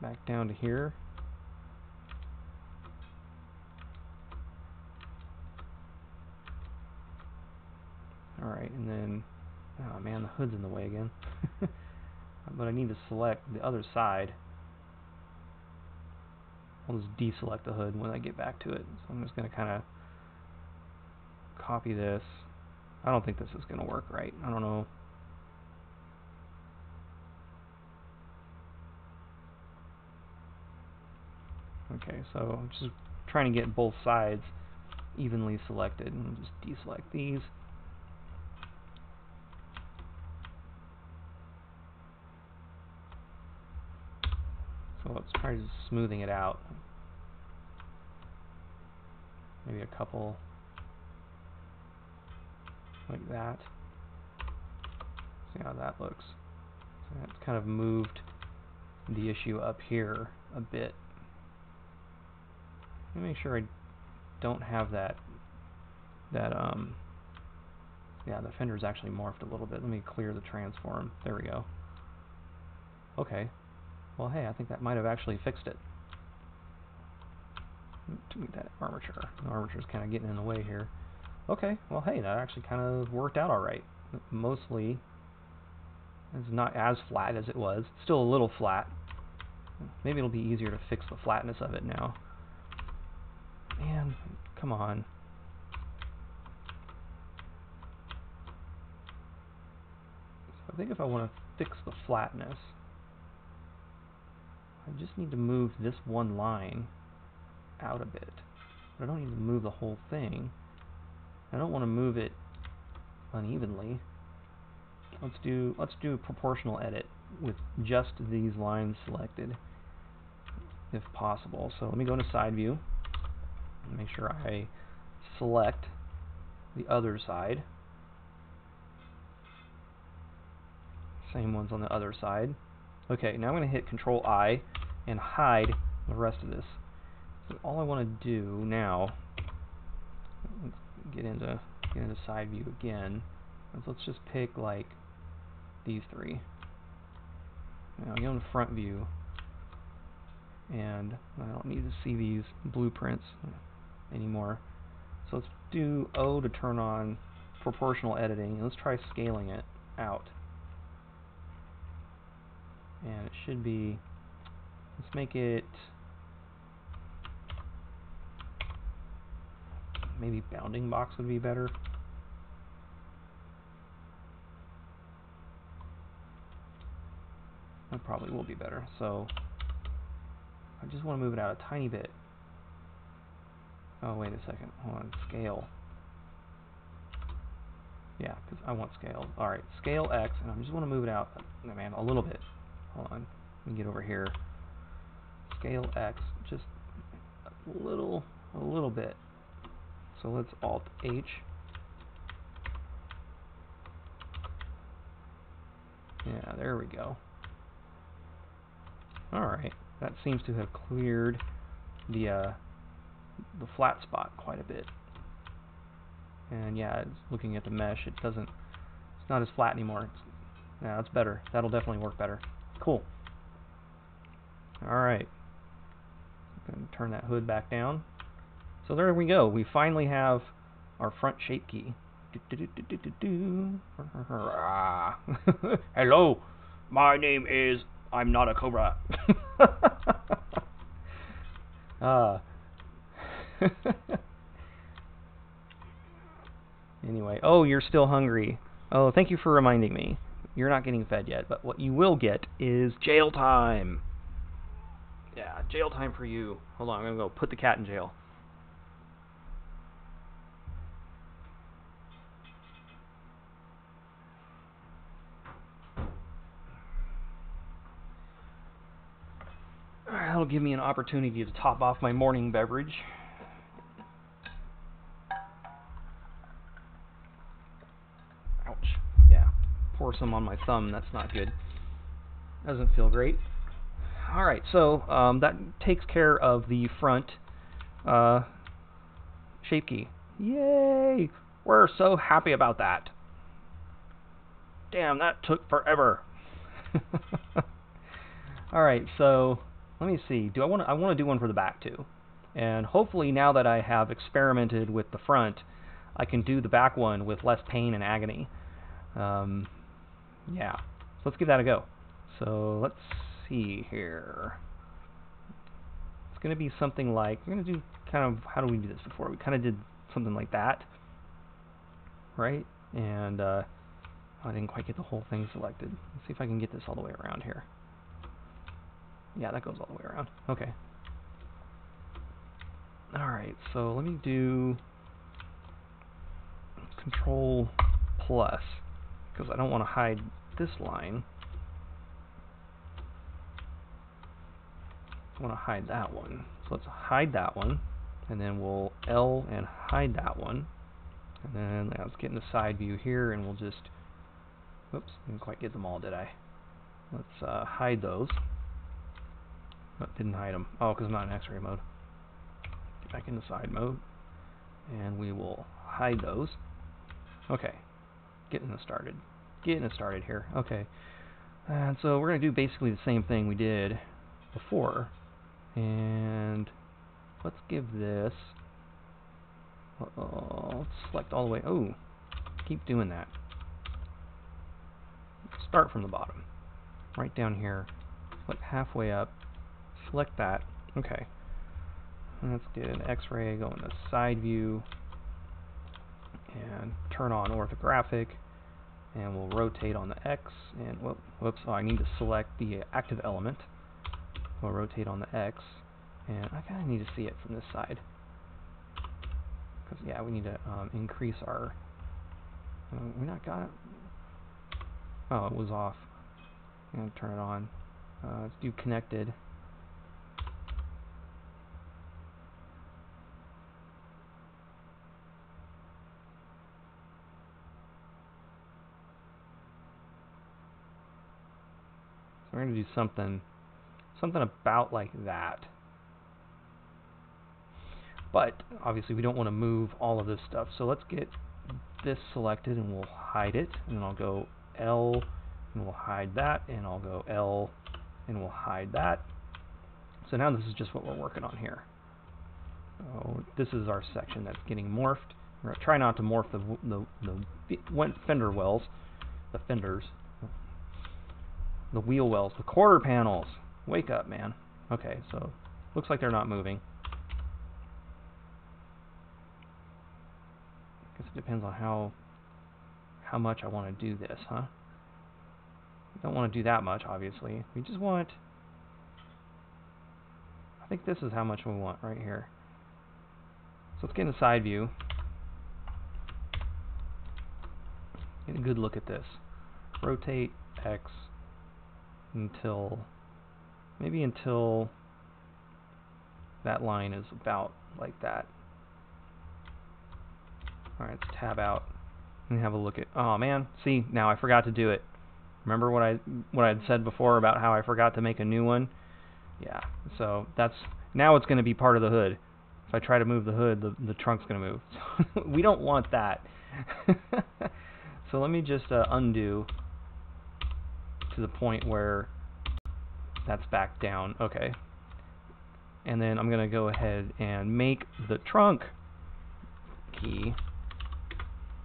back down to here. Alright, and then, oh man, the hood's in the way again. But I need to select the other side. I'll just deselect the hood when I get back to it. So I'm just going to kind of copy this. I don't think this is going to work right. I don't know. Okay, so I'm just trying to get both sides evenly selected, and just deselect these. So let's try just smoothing it out. Maybe a couple like that. See how that looks. So that's kind of moved the issue up here a bit. Let me make sure I don't have that yeah, the fender's actually morphed a little bit. Let me clear the transform. There we go. Okay. Well, hey, I think that might have actually fixed it. To me, that armature. The armature's kind of getting in the way here. Okay. Well, hey, that actually kind of worked out all right. Mostly, it's not as flat as it was. Still a little flat. Maybe it'll be easier to fix the flatness of it now. Man, come on. So I think if I want to fix the flatness, I just need to move this one line out a bit. But I don't need to move the whole thing. I don't want to move it unevenly. Let's do a proportional edit with just these lines selected, if possible. So let me go into side view and make sure I select the other side. Same ones on the other side. Okay, now I'm going to hit Control I and hide the rest of this. So all I want to do now, let's get into side view again. Let's just pick like these three. Now I go into front view, and I don't need to see these blueprints anymore. So let's do O to turn on proportional editing, and let's try scaling it out. And it should be, let's make it, maybe bounding box would be better. That probably will be better. So I just want to move it out a tiny bit. Oh, wait a second. Hold on. Scale. Yeah, because I want scale. Alright, scale X, and I just want to move it out, man, a little bit. Hold on. Let me get over here. Scale X, just a little bit. So let's Alt H. Yeah, there we go. Alright, that seems to have cleared the flat spot quite a bit. And yeah, it's looking at the mesh, it's not as flat anymore. Yeah, that's better. That'll definitely work better. Cool. Alright. I'm going to turn that hood back down. So there we go. We finally have our front shape key. Hello, my name is... I'm not a cobra. Anyway, oh, you're still hungry. Oh, thank you for reminding me. You're not getting fed yet, but what you will get is jail time. Yeah, jail time for you. Hold on, I'm going to go put the cat in jail. Alright, that'll give me an opportunity to top off my morning beverage. Ouch. Yeah, pour some on my thumb. That's not good. Doesn't feel great. Alright, so that takes care of the front shape key. Yay! We're so happy about that. Damn, that took forever. Alright, so let me see. I want to do one for the back too. And hopefully now that I have experimented with the front, I can do the back one with less pain and agony. Yeah, so let's give that a go. So let's see here. It's going to be something like, we're going to do kind of, how do we do this before? We kind of did something like that, right? And I didn't quite get the whole thing selected. Let's see if I can get this all the way around here. Yeah, that goes all the way around. Okay. Alright, so let me do Control plus, because I don't want to hide this line. I want to hide that one. So let's hide that one, and then we'll L and hide that one. And then let's get in the side view here, and we'll just, whoops, didn't quite get them all, did I? Let's hide those. Oh, didn't hide them. Oh, because I'm not in X-ray mode. Get back into side mode, and we will hide those. Okay, getting us started. Getting us started here. Okay, and so we're going to do basically the same thing we did before. And let's give this... let's select all the way... Oh, keep doing that. Start from the bottom. Right down here. Select halfway up. Select that. Okay. And let's do an X-ray, go into side view, and turn on orthographic, and we'll rotate on the X, and whoops, oh, I need to select the active element. We'll rotate on the X, and I kind of need to see it from this side, because yeah, we need to increase our, we not got it? Oh, it was off. I'm going to turn it on. Let's do connected. We're going to do something about like that. But obviously we don't want to move all of this stuff. So let's get this selected and we'll hide it. And then I'll go L and we'll hide that. And I'll go L and we'll hide that. So now this is just what we're working on here. So this is our section that's getting morphed. We're going to try not to morph the fender wells, the fenders. The wheel wells, the quarter panels. Wake up, man. Okay, so looks like they're not moving. Guess it depends on how much I want to do this, huh? Don't want to do that much, obviously. We just want... I think this is how much we want right here. So let's get in the side view. Get a good look at this. Rotate X until that line is about like that. Alright, let's tab out and have a look at... Oh man, see, now I forgot to do it. Remember what I had said before about how I forgot to make a new one? Yeah, so that's... Now it's going to be part of the hood. If I try to move the hood, the trunk's going to move. We don't want that. So let me just undo to the point where that's back down. Okay. and then I'm going to go ahead and make the trunk key.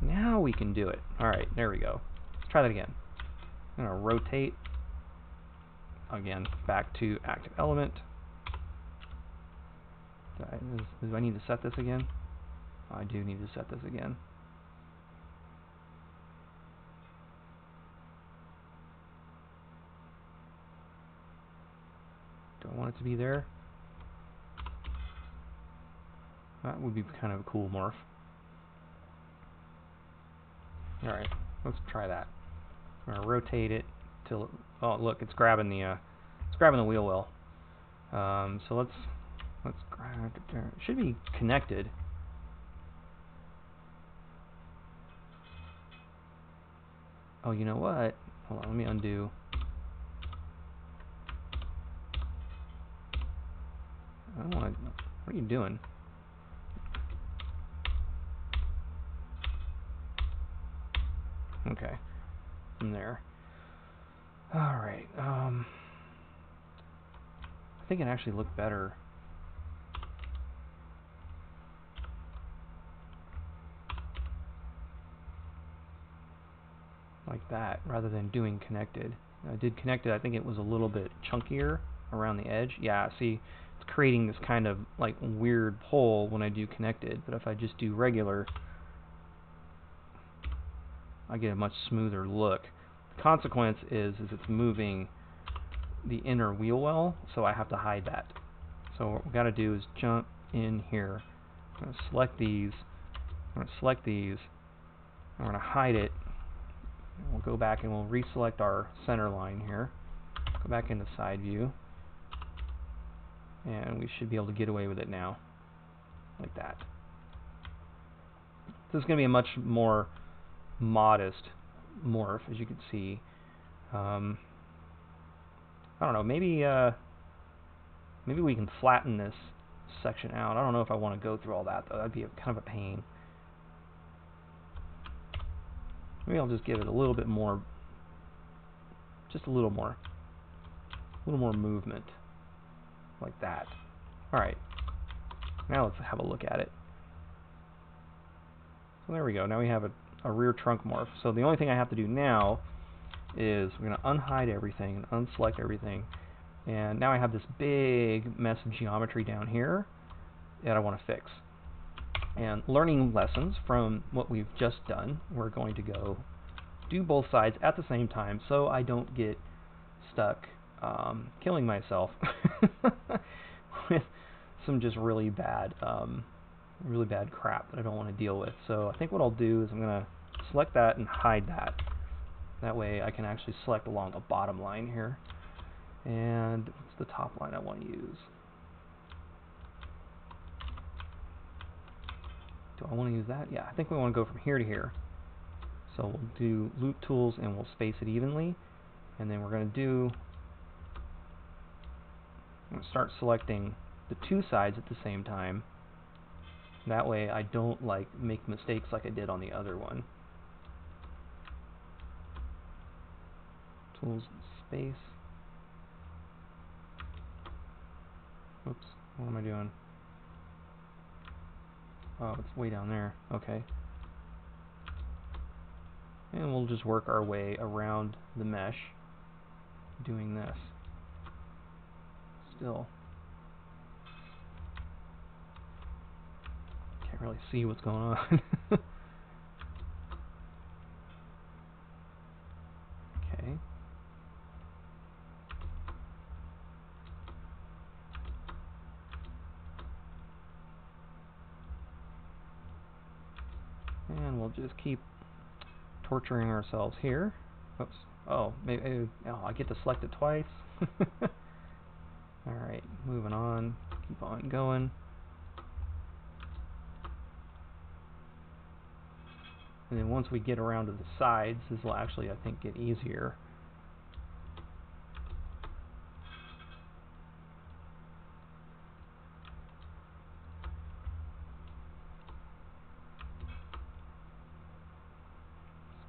Now we can do it. Alright, there we go. Let's try that again. I'm going to rotate again back to active element. Do I need to set this again? I do need to set this again. Do I want it to be there? That would be kind of a cool morph. Alright, let's try that. I'm going to rotate it till, oh look, it's grabbing the wheel well. So let's grab it there. It should be connected. Oh, you know what? Hold on, let me undo. I don't want to. What are you doing? Okay, from there. All right. I think it actually looked better. Like that, rather than doing connected. I did connected. I think it was a little bit chunkier around the edge. Yeah, see, it's creating this kind of like weird pull when I do connected. But if I just do regular, I get a much smoother look. The consequence is it's moving the inner wheel well, so I have to hide that. So what we got to do is jump in here. I'm going to select these. I'm going to select these. I'm going to hide it. We'll go back and we'll reselect our center line here. Go back into side view. And we should be able to get away with it now. Like that. This is going to be a much more modest morph, as you can see. I don't know, maybe we can flatten this section out. I don't know if I want to go through all that, though. That'd be kind of a pain. Maybe I'll just give it a little bit more, just a little more movement, like that. Alright, now let's have a look at it. So there we go, now we have a rear trunk morph. So the only thing I have to do now is we're going to unhide everything and unselect everything. And now I have this big mess of geometry down here that I want to fix. And learning lessons from what we've just done, we're going to go do both sides at the same time so I don't get stuck killing myself with some just really bad crap that I don't want to deal with. So I think what I'll do is I'm going to select that and hide that. That way I can actually select along the bottom line here. And what's the top line I want to use? Do I want to use that? Yeah, I think we want to go from here to here. So we'll do loop tools and we'll space it evenly. And then we're going to do, I'm going to start selecting the two sides at the same time. That way I don't make mistakes like I did on the other one. Tools and space. Oops, what am I doing? Oh, it's way down there. Okay. And we'll just work our way around the mesh doing this. Still can't really see what's going on. Okay. And we'll just keep torturing ourselves here. Oops. Oh, maybe I get to select it twice. Alright, moving on. Keep on going. And then once we get around to the sides, this will actually, I think, get easier.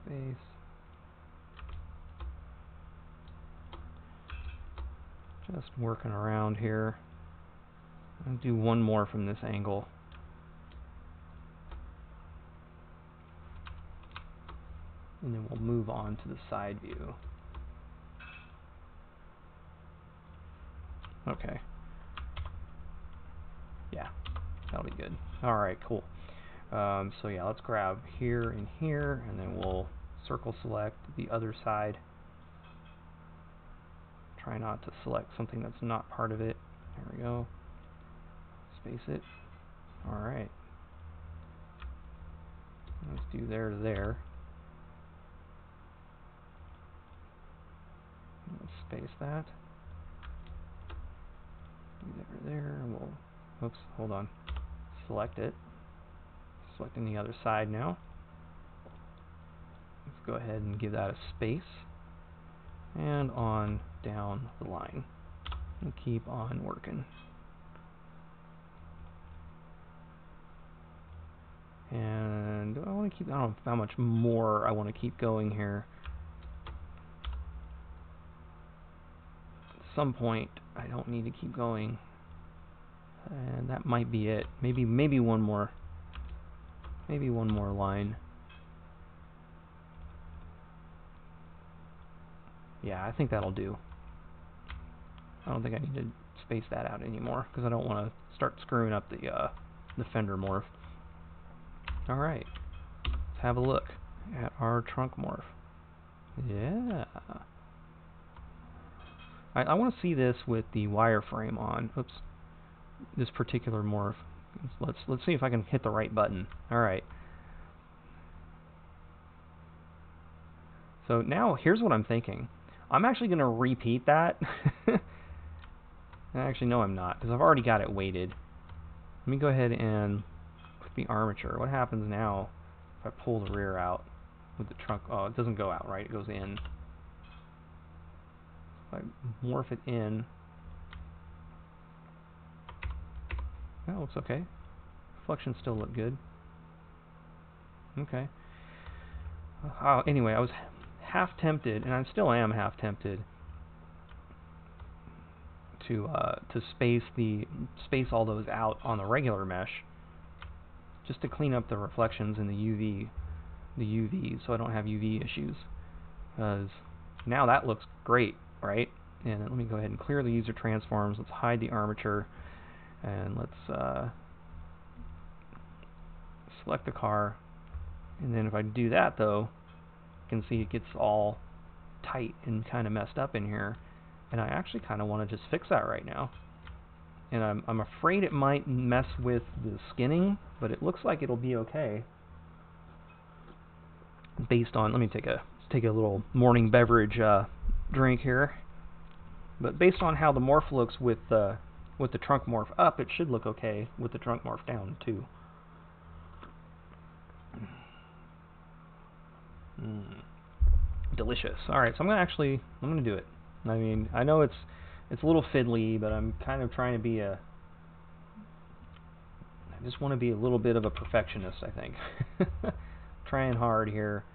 Space. Just working around here. I'll do one more from this angle. And then we'll move on to the side view. Okay. Yeah, that'll be good. Alright, cool. So yeah, let's grab here and here, and then we'll circle select the other side. Try not to select something that's not part of it. There we go. Space it. Alright. Let's do there to there. Let's space that. Do there to there. We'll, oops, hold on. Select it. Selecting the other side now. Let's go ahead and give that a space. And on down the line. And keep on working. And I want to keep, I don't know how much more I want to keep going here. At some point, I don't need to keep going. And that might be it. Maybe one more. Maybe one more line. Yeah, I think that'll do. I don't think I need to space that out anymore because I don't want to start screwing up the fender morph. Alright, let's have a look at our trunk morph. Yeah. I want to see this with the wireframe on. Oops. This particular morph. Let's see if I can hit the right button. Alright. So now here's what I'm thinking. I'm actually going to repeat that. Actually, no, I'm not, because I've already got it weighted. Let me go ahead and put the armature. What happens now if I pull the rear out with the trunk? Oh, it doesn't go out, right? It goes in. If I morph it in. Oh, it's okay. Reflections still look good. Okay. Anyway, I was half tempted, and I still am half tempted to space all those out on the regular mesh, just to clean up the reflections in the UV, so I don't have UV issues. Because now that looks great, right? And let me go ahead and clear the user transforms. Let's hide the armature, and let's select the car. And then if I do that, though, you can see it gets all tight and kind of messed up in here. And I actually kind of want to just fix that right now. And I'm afraid it might mess with the skinning, but it looks like it'll be okay. Based on, let me take a little morning beverage drink here. But based on how the morph looks with the trunk morph up, it should look okay with the trunk morph down too. Delicious. All right, so I'm gonna do it. I mean, I know it's a little fiddly, but I'm kind of trying to be I just want to be a little bit of a perfectionist, I think. Trying hard here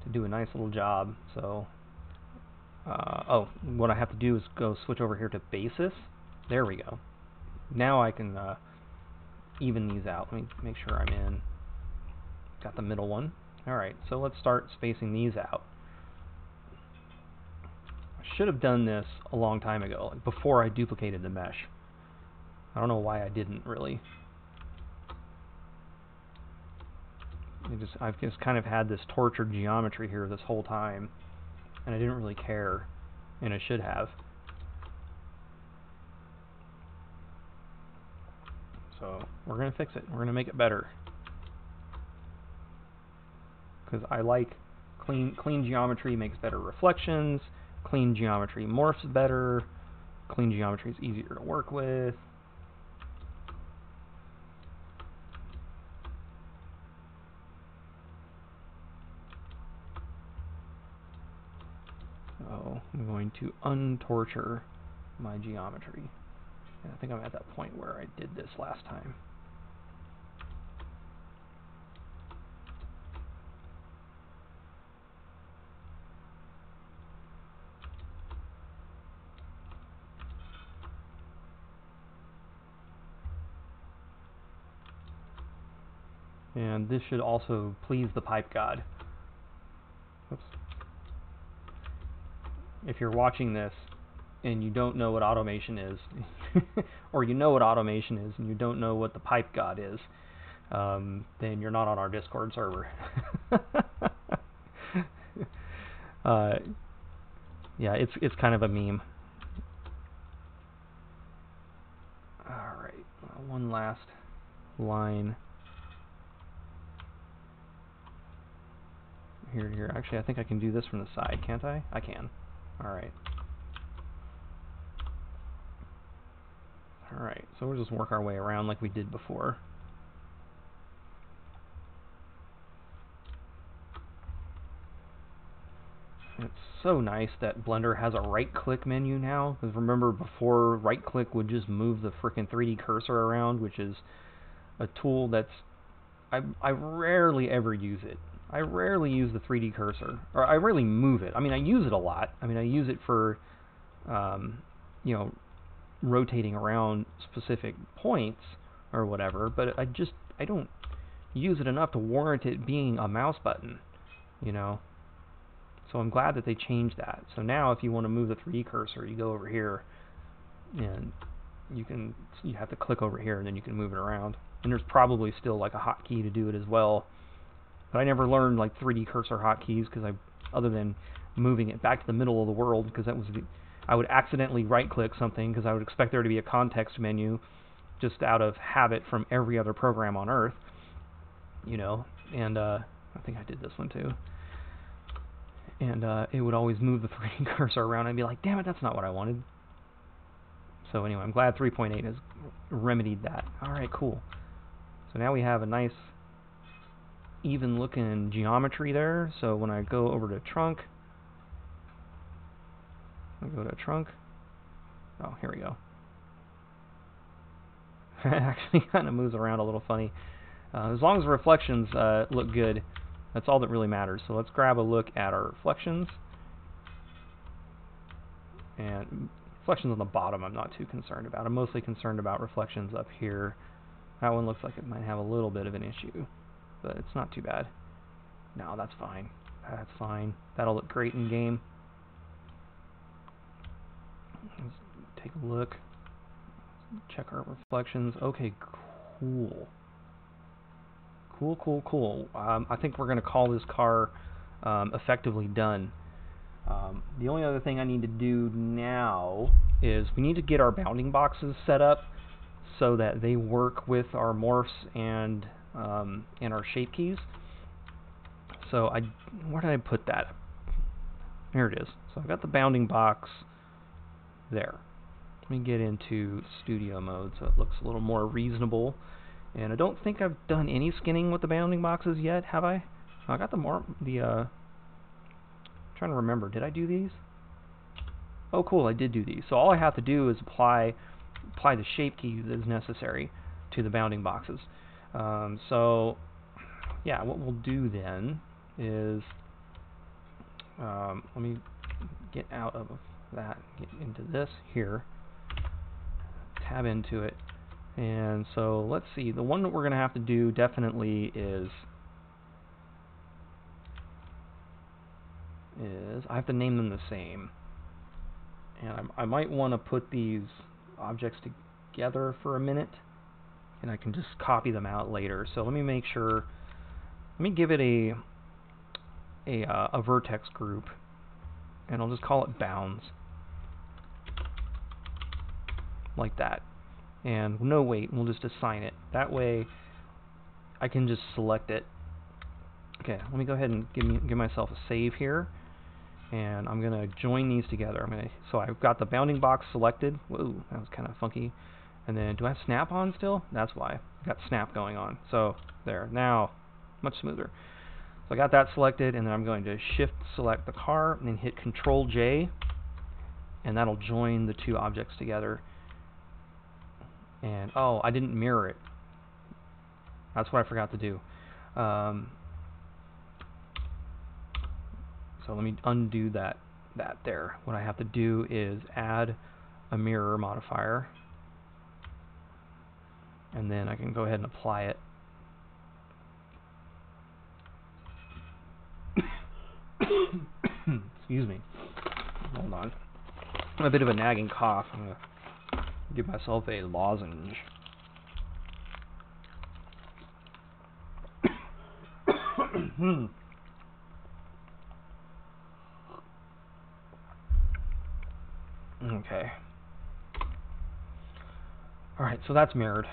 to do a nice little job. So, oh, what I have to do is go switch over here to basis. There we go. Now I can even these out. Let me make sure I'm in. Got the middle one. All right, so let's start spacing these out. Should have done this a long time ago, like before I duplicated the mesh. I don't know why I didn't really. I've just kind of had this tortured geometry here this whole time, and I didn't really care, and I should have. So we're gonna fix it. We're gonna make it better, because I like clean geometry makes better reflections. Clean geometry morphs better. Clean geometry is easier to work with. So I'm going to untorture my geometry. And I think I'm at that point where I did this last time. And this should also please the pipe god. Oops. If you're watching this and you don't know what automation is, or you know what automation is and you don't know what the pipe god is, then you're not on our Discord server. Yeah, it's kind of a meme. Alright, one last line. Here. Actually, I think I can do this from the side, can't I? I can. Alright. Alright, so we'll just work our way around like we did before. It's so nice that Blender has a right-click menu now, because remember before, right-click would just move the frickin' 3D cursor around, which is a tool that's... I rarely ever use it. I rarely use the 3D cursor, or I rarely move it. I mean, I use it a lot. I mean, I use it for, you know, rotating around specific points or whatever, but I don't use it enough to warrant it being a mouse button, you know. So I'm glad that they changed that. So now if you want to move the 3D cursor, you go over here and you have to click over here and then you can move it around. And there's probably still like a hotkey to do it as well. But I never learned like 3D cursor hotkeys because other than moving it back to the middle of the world, because I would accidentally right-click something because I would expect there to be a context menu just out of habit from every other program on Earth, you know. And I think I did this one too. And it would always move the 3D cursor around and I'd be like, damn it, that's not what I wanted. So anyway, I'm glad 3.8 has remedied that. Alright, cool. So now we have a nice even looking geometry there. So when I go over to trunk, oh, here we go. It actually kind of moves around a little funny. As long as the reflections look good, that's all that really matters. So let's grab a look at our reflections. And reflections on the bottom I'm not too concerned about. I'm mostly concerned about reflections up here. That one looks like it might have a little bit of an issue, but it's not too bad. No, that's fine. That's fine. That'll look great in game. Let's take a look. Check our reflections. Okay, cool. Cool. I think we're going to call this car effectively done. The only other thing I need to do now is we need to get our bounding boxes set up so that they work with our morphs and our shape keys. So where did I put that? Here it is. So I've got the bounding box there. Let me get into studio mode so it looks a little more reasonable. And I don't think I've done any skinning with the bounding boxes yet, have I? I got trying to remember, did I do these? Oh cool, I did do these. So all I have to do is apply the shape keys as necessary to the bounding boxes. So yeah, what we'll do then is let me get out of that, get into this here, tab into it. And so let's see, the one that we're going to have to do definitely is I have to name them the same. And I might want to put these objects together for a minute, and I can just copy them out later. So let me make sure, let me give it a vertex group, and I'll just call it bounds, like that. And no wait, we'll just assign it. That way I can just select it. Okay, let me go ahead and give myself a save here. And I'm going to join these together. So I've got the bounding box selected. Whoa, that was kind of funky. And then, do I have snap on still? That's why. I've got snap going on. So, there. Now, much smoother. So I got that selected, and then I'm going to shift select the car, and then hit Control J, and that'll join the two objects together. And, oh, I didn't mirror it. That's what I forgot to do. So let me undo that there. What I have to do is add a mirror modifier, and then I can go ahead and apply it. Excuse me. Hold on. A bit of a nagging cough. I'm going to give myself a lozenge. Okay. Alright, so that's mirrored.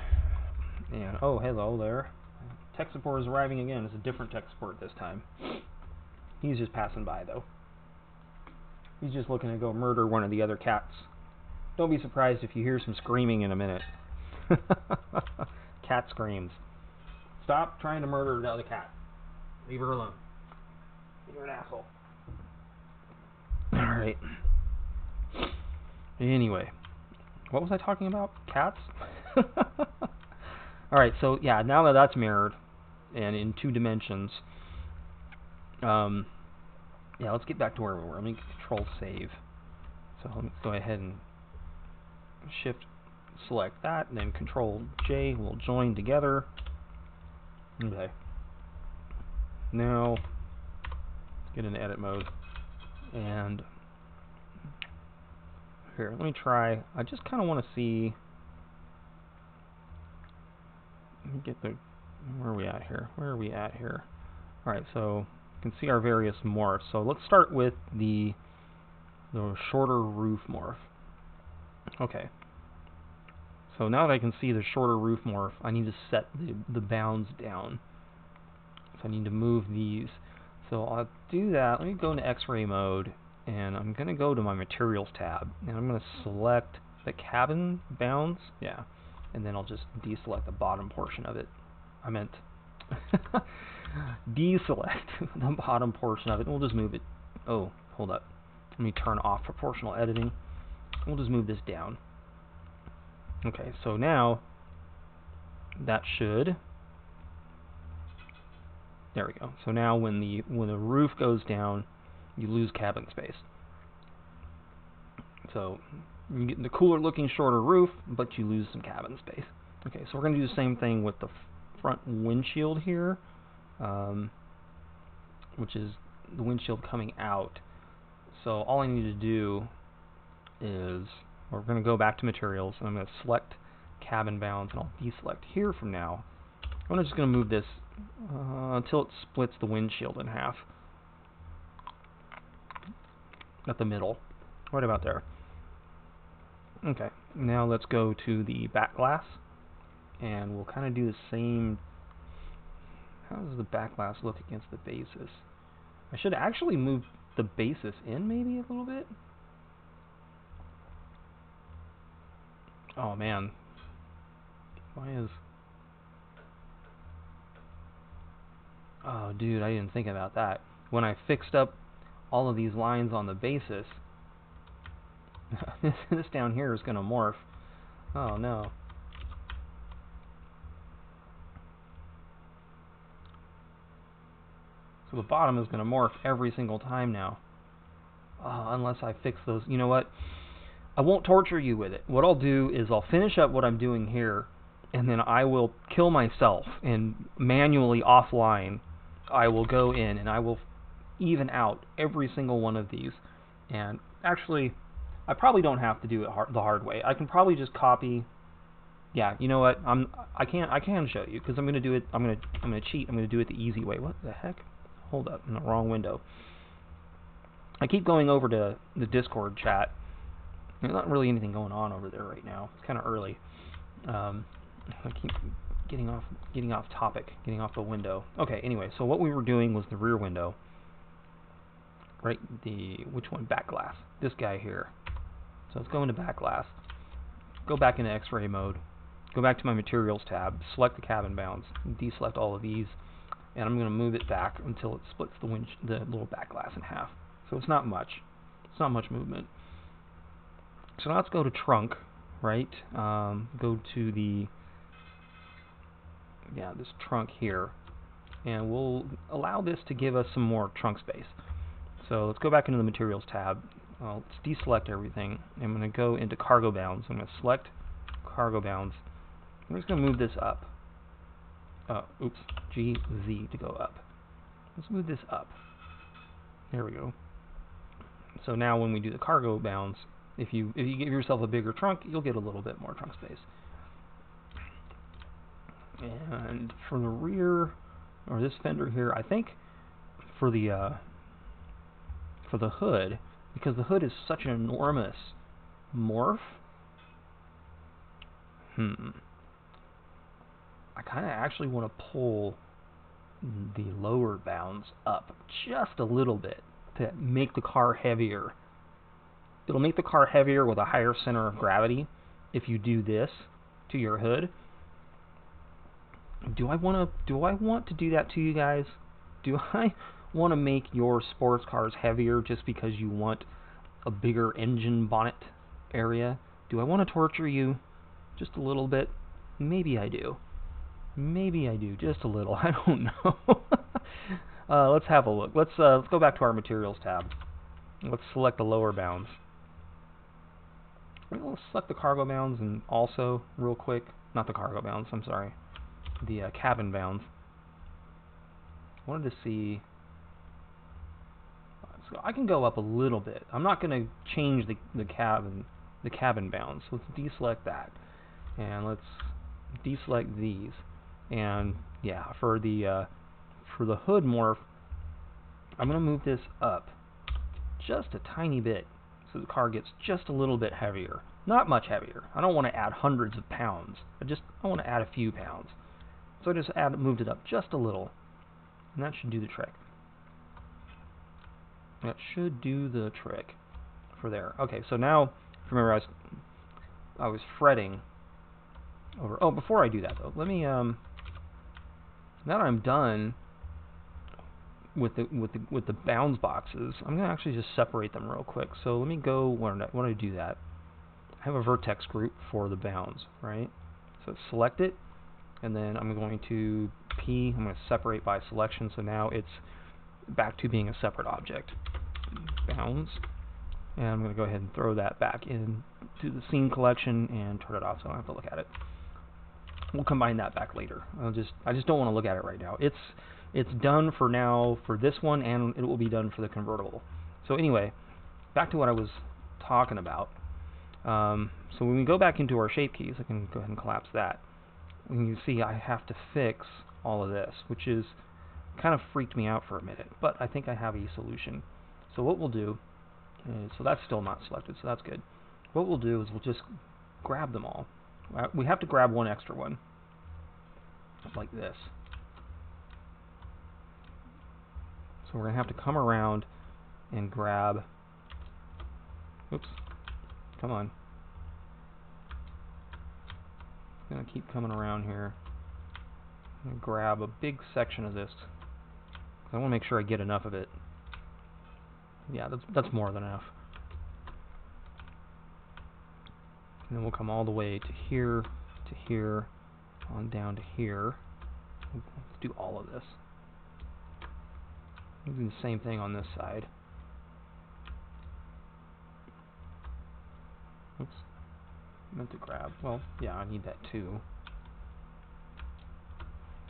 And, oh, hello there. Tech support is arriving again. It's a different tech support this time. He's just passing by, though. He's just looking to go murder one of the other cats. Don't be surprised if you hear some screaming in a minute. Cat screams. Stop trying to murder the other cat. Leave her alone. You're an asshole. Alright. Anyway. What was I talking about? Cats? Alright, so yeah, now that that's mirrored, and in 2 dimensions, yeah, let's get back to where we were. Let me control save. So let me go ahead and shift select that, and then control J will join together. Okay. Now, let's get into edit mode. And here, let me try. I just kind of want to see. Let me get the. Where are we at here? Where are we at here? Alright, so you can see our various morphs. So let's start with the shorter roof morph. Okay. So now that I can see the shorter roof morph, I need to set the bounds down. So I need to move these. So I'll do that. Let me go into X-ray mode, and I'm going to go to my materials tab, and I'm going to select the cabin bounds. Yeah. And then I'll just deselect the bottom portion of it. I meant deselect the bottom portion of it, and we'll just move it. Oh, hold up. Let me turn off proportional editing. We'll just move this down. Okay, so now that should. There we go. So now when the roof goes down, you lose cabin space. So you get the cooler looking shorter roof, but you lose some cabin space. Okay, so we're going to do the same thing with the front windshield here, which is the windshield coming out. So all I need to do is, we're going to go back to materials, and I'm going to select cabin bounds, and I'll deselect here from now. I'm just going to move this until it splits the windshield in half. At the middle. Right about there. Okay, now let's go to the back glass, and we'll kind of do the same. How does the back glass look against the basis? I should actually move the basis in maybe a little bit. Oh man. Why is... Oh dude, I didn't think about that. When I fixed up all of these lines on the basis, this down here is going to morph. Oh no. So the bottom is going to morph every single time now. Unless I fix those. You know what? I won't torture you with it. What I'll do is I'll finish up what I'm doing here, and then I will kill myself, and manually offline I will go in and I will even out every single one of these. And actually, I probably don't have to do it the hard way. I can probably just copy. Yeah, you know what? I can show you, because I'm gonna do it. I'm gonna cheat. I'm gonna do it the easy way. What the heck? Hold up, in the wrong window. I keep going over to the Discord chat. There's not really anything going on over there right now. It's kind of early. I keep getting off topic, getting off the window. Okay, anyway, so what we were doing was the rear window. Right, which one? Back glass. This guy here. So let's go into back glass. Go back into X-ray mode. Go back to my materials tab. Select the cabin bounds. Deselect all of these, and I'm going to move it back until it splits the little back glass in half. So it's not much. It's not much movement. So now let's go to trunk. Right. Go to the this trunk here, and we'll allow this to give us some more trunk space. So let's go back into the materials tab. Let's deselect everything. I'm going to go into cargo bounds. I'm going to select cargo bounds. I'm just going to move this up. Oops, GZ to go up. Let's move this up. There we go. So now when we do the cargo bounds, if you give yourself a bigger trunk, you'll get a little bit more trunk space. And for the rear, or this fender here, I think for the hood, because the hood is such an enormous morph, I kind of actually want to pull the lower bounds up just a little bit to make the car heavier. It'll make the car heavier with a higher center of gravity if you do this to your hood. Do I want to do that to you guys? Do I want to make your sports cars heavier just because you want a bigger engine bonnet area? Do I want to torture you just a little bit? Maybe I do. Maybe I do, just a little. I don't know. Let's have a look. Let's go back to our materials tab. Let's select the lower bounds. Let's select the cargo bounds, and also, real quick, not the cargo bounds, I'm sorry, the cabin bounds. I wanted to see, so I can go up a little bit. I'm not going to change the cabin bounds. So let's deselect that, and let's deselect these. And yeah, for the hood morph, I'm going to move this up just a tiny bit so the car gets just a little bit heavier. Not much heavier. I don't want to add hundreds of pounds. I want to add a few pounds. So I just moved it up just a little, and that should do the trick. That should do the trick for there. Okay, so now, remember I was fretting over. Oh, before I do that though, let me now that I'm done with the bounds boxes, I'm gonna actually just separate them real quick. So let me go when I do that. I have a vertex group for the bounds, right? So select it, and then I'm going to I'm going to separate by selection. So now it's back to being a separate object. Bounds, and I'm going to go ahead and throw that back into the scene collection and turn it off so I don't have to look at it. We'll combine that back later. I just don't want to look at it right now. It's done for now for this one, and it will be done for the convertible. So anyway, back to what I was talking about. So when we go back into our shape keys, I can go ahead and collapse that. And you see I have to fix all of this, which is kind of freaked me out for a minute, but I think I have a solution. So what we'll do is, so that's still not selected, so that's good. What we'll do is we'll just grab them all. We have to grab one extra one, like this. So we're going to have to come around and grab, oops, come on. I'm going to keep coming around here and grab a big section of this. I want to make sure I get enough of it. Yeah, that's more than enough. And then we'll come all the way to here, on down to here. Let's do all of this. We'll do the same thing on this side. Oops. Meant to grab. Well, yeah, I need that too.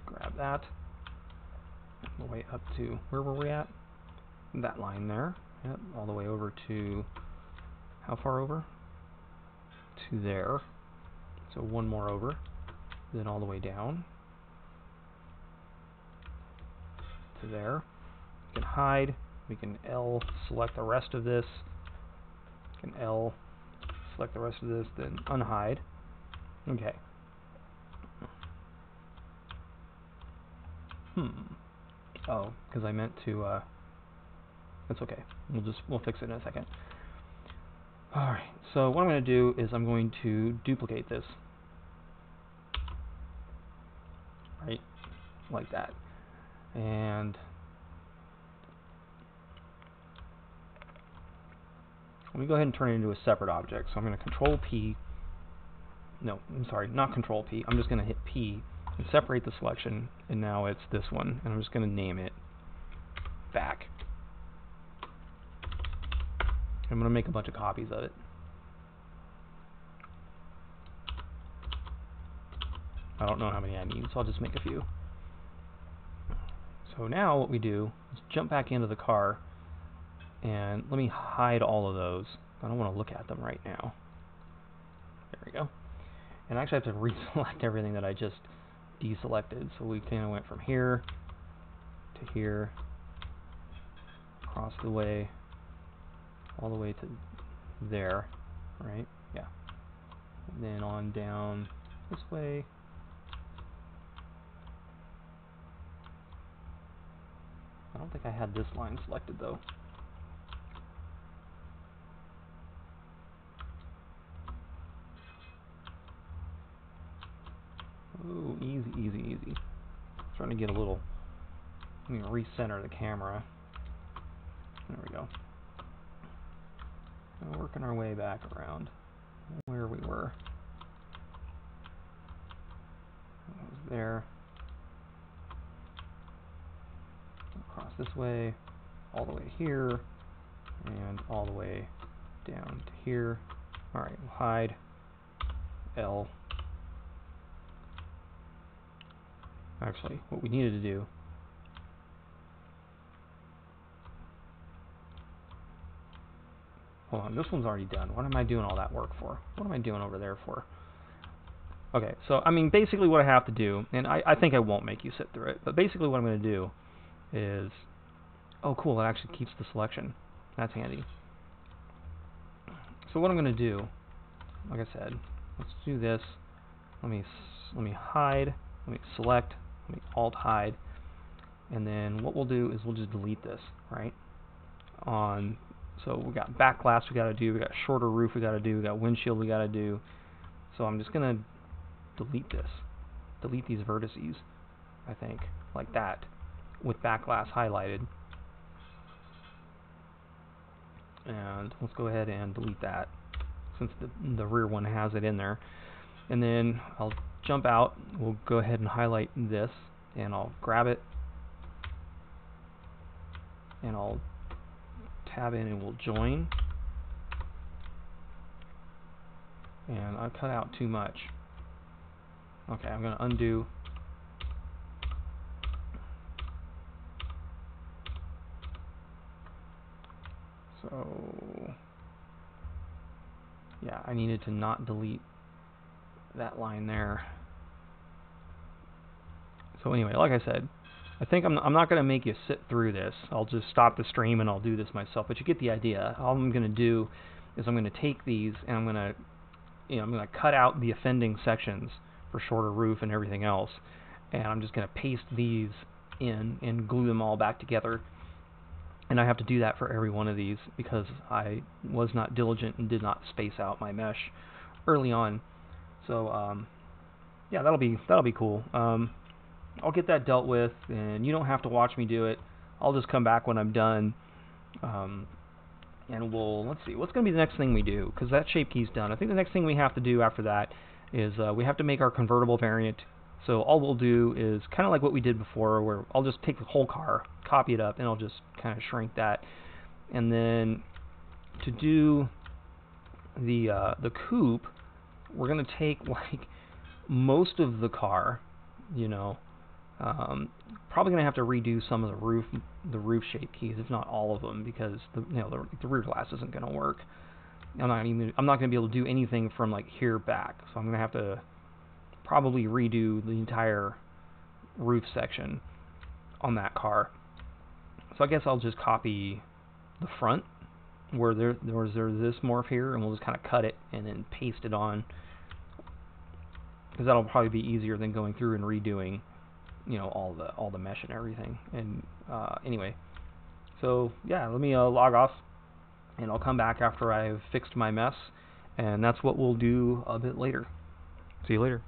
Grab that. All the way up to, where were we at? That line there. Yep, all the way over to, how far over? To there. So one more over. Then all the way down to there. We can hide. We can L select the rest of this. We can L select the rest of this, then unhide. Okay. Oh, because I meant to, that's okay. We'll fix it in a second. Alright, so what I'm going to do is I'm going to duplicate this. Right? Like that. And let me go ahead and turn it into a separate object. So I'm going to Control P. No, I'm sorry, not Control P. I'm just going to hit P and separate the selection, and now it's this one, and I'm just going to name it back. I'm going to make a bunch of copies of it. I don't know how many I need, so I'll just make a few. So now what we do is jump back into the car, And let me hide all of those. I don't want to look at them right now. There we go. And I actually have to reselect everything that I just deselected. So we kind of went from here to here, across the way, all the way to there, right? Yeah. And then on down this way. I don't think I had this line selected though. Oh, easy, easy, easy. Trying to get a little. Let me recenter the camera. There we go. Now working our way back around where we were. That was there. Across this way, all the way here, and all the way down to here. Alright, we'll hide L. Actually, what we needed to do hold on, this one's already done. What am I doing all that work for? What am I doing over there for? Okay, so I mean basically what I have to do, and I think I won't make you sit through it, but basically what I'm going to do is, oh cool, it actually keeps the selection. That's handy. So what I'm going to do, like I said, let's do this. Let me hide, let me select, let me alt hide, and then what we'll do is we'll just delete this, right? So we got back glass we got to do, we got shorter roof we got to do, we got windshield we got to do. So I'm just going to delete this, delete these vertices, I think, like that, with back glass highlighted. And let's go ahead and delete that, since the rear one has it in there. And then I'll jump out, we'll go ahead and highlight this, and I'll grab it, and I'll tab in and we'll join. And I cut out too much. Okay, I'm going to undo. So, yeah, I needed to not delete that line there. So anyway, like I said, I think I'm not going to make you sit through this. I'll just stop the stream and I'll do this myself. But you get the idea. All I'm going to do is I'm going to take these and I'm going to cut out the offending sections for shorter roof and everything else, and I'm just going to paste these in and glue them all back together. And I have to do that for every one of these because I was not diligent and did not space out my mesh early on. So yeah, that'll be cool. I'll get that dealt with, and you don't have to watch me do it. I'll just come back when I'm done, and let's see, what's going to be the next thing we do, because that shape key's done. I think the next thing we have to do after that is we have to make our convertible variant. So all we'll do is kind of like what we did before, where I'll just take the whole car, copy it up, and I'll just kind of shrink that. And then to do the coupe, we're going to take like most of the car, you know. Probably going to have to redo some of the roof shape keys, if not all of them, because the rear glass isn't going to work. I'm not going to be able to do anything from like here back, so I'm going to have to probably redo the entire roof section on that car. So I guess I'll just copy the front where there's this morph here, and we'll just kind of cut it and then paste it on, because that'll probably be easier than going through and redoing, you know, all the mesh and everything. And anyway, so yeah, let me log off, and I'll come back after I've fixed my mess, and that's what we'll do a bit later. See you later.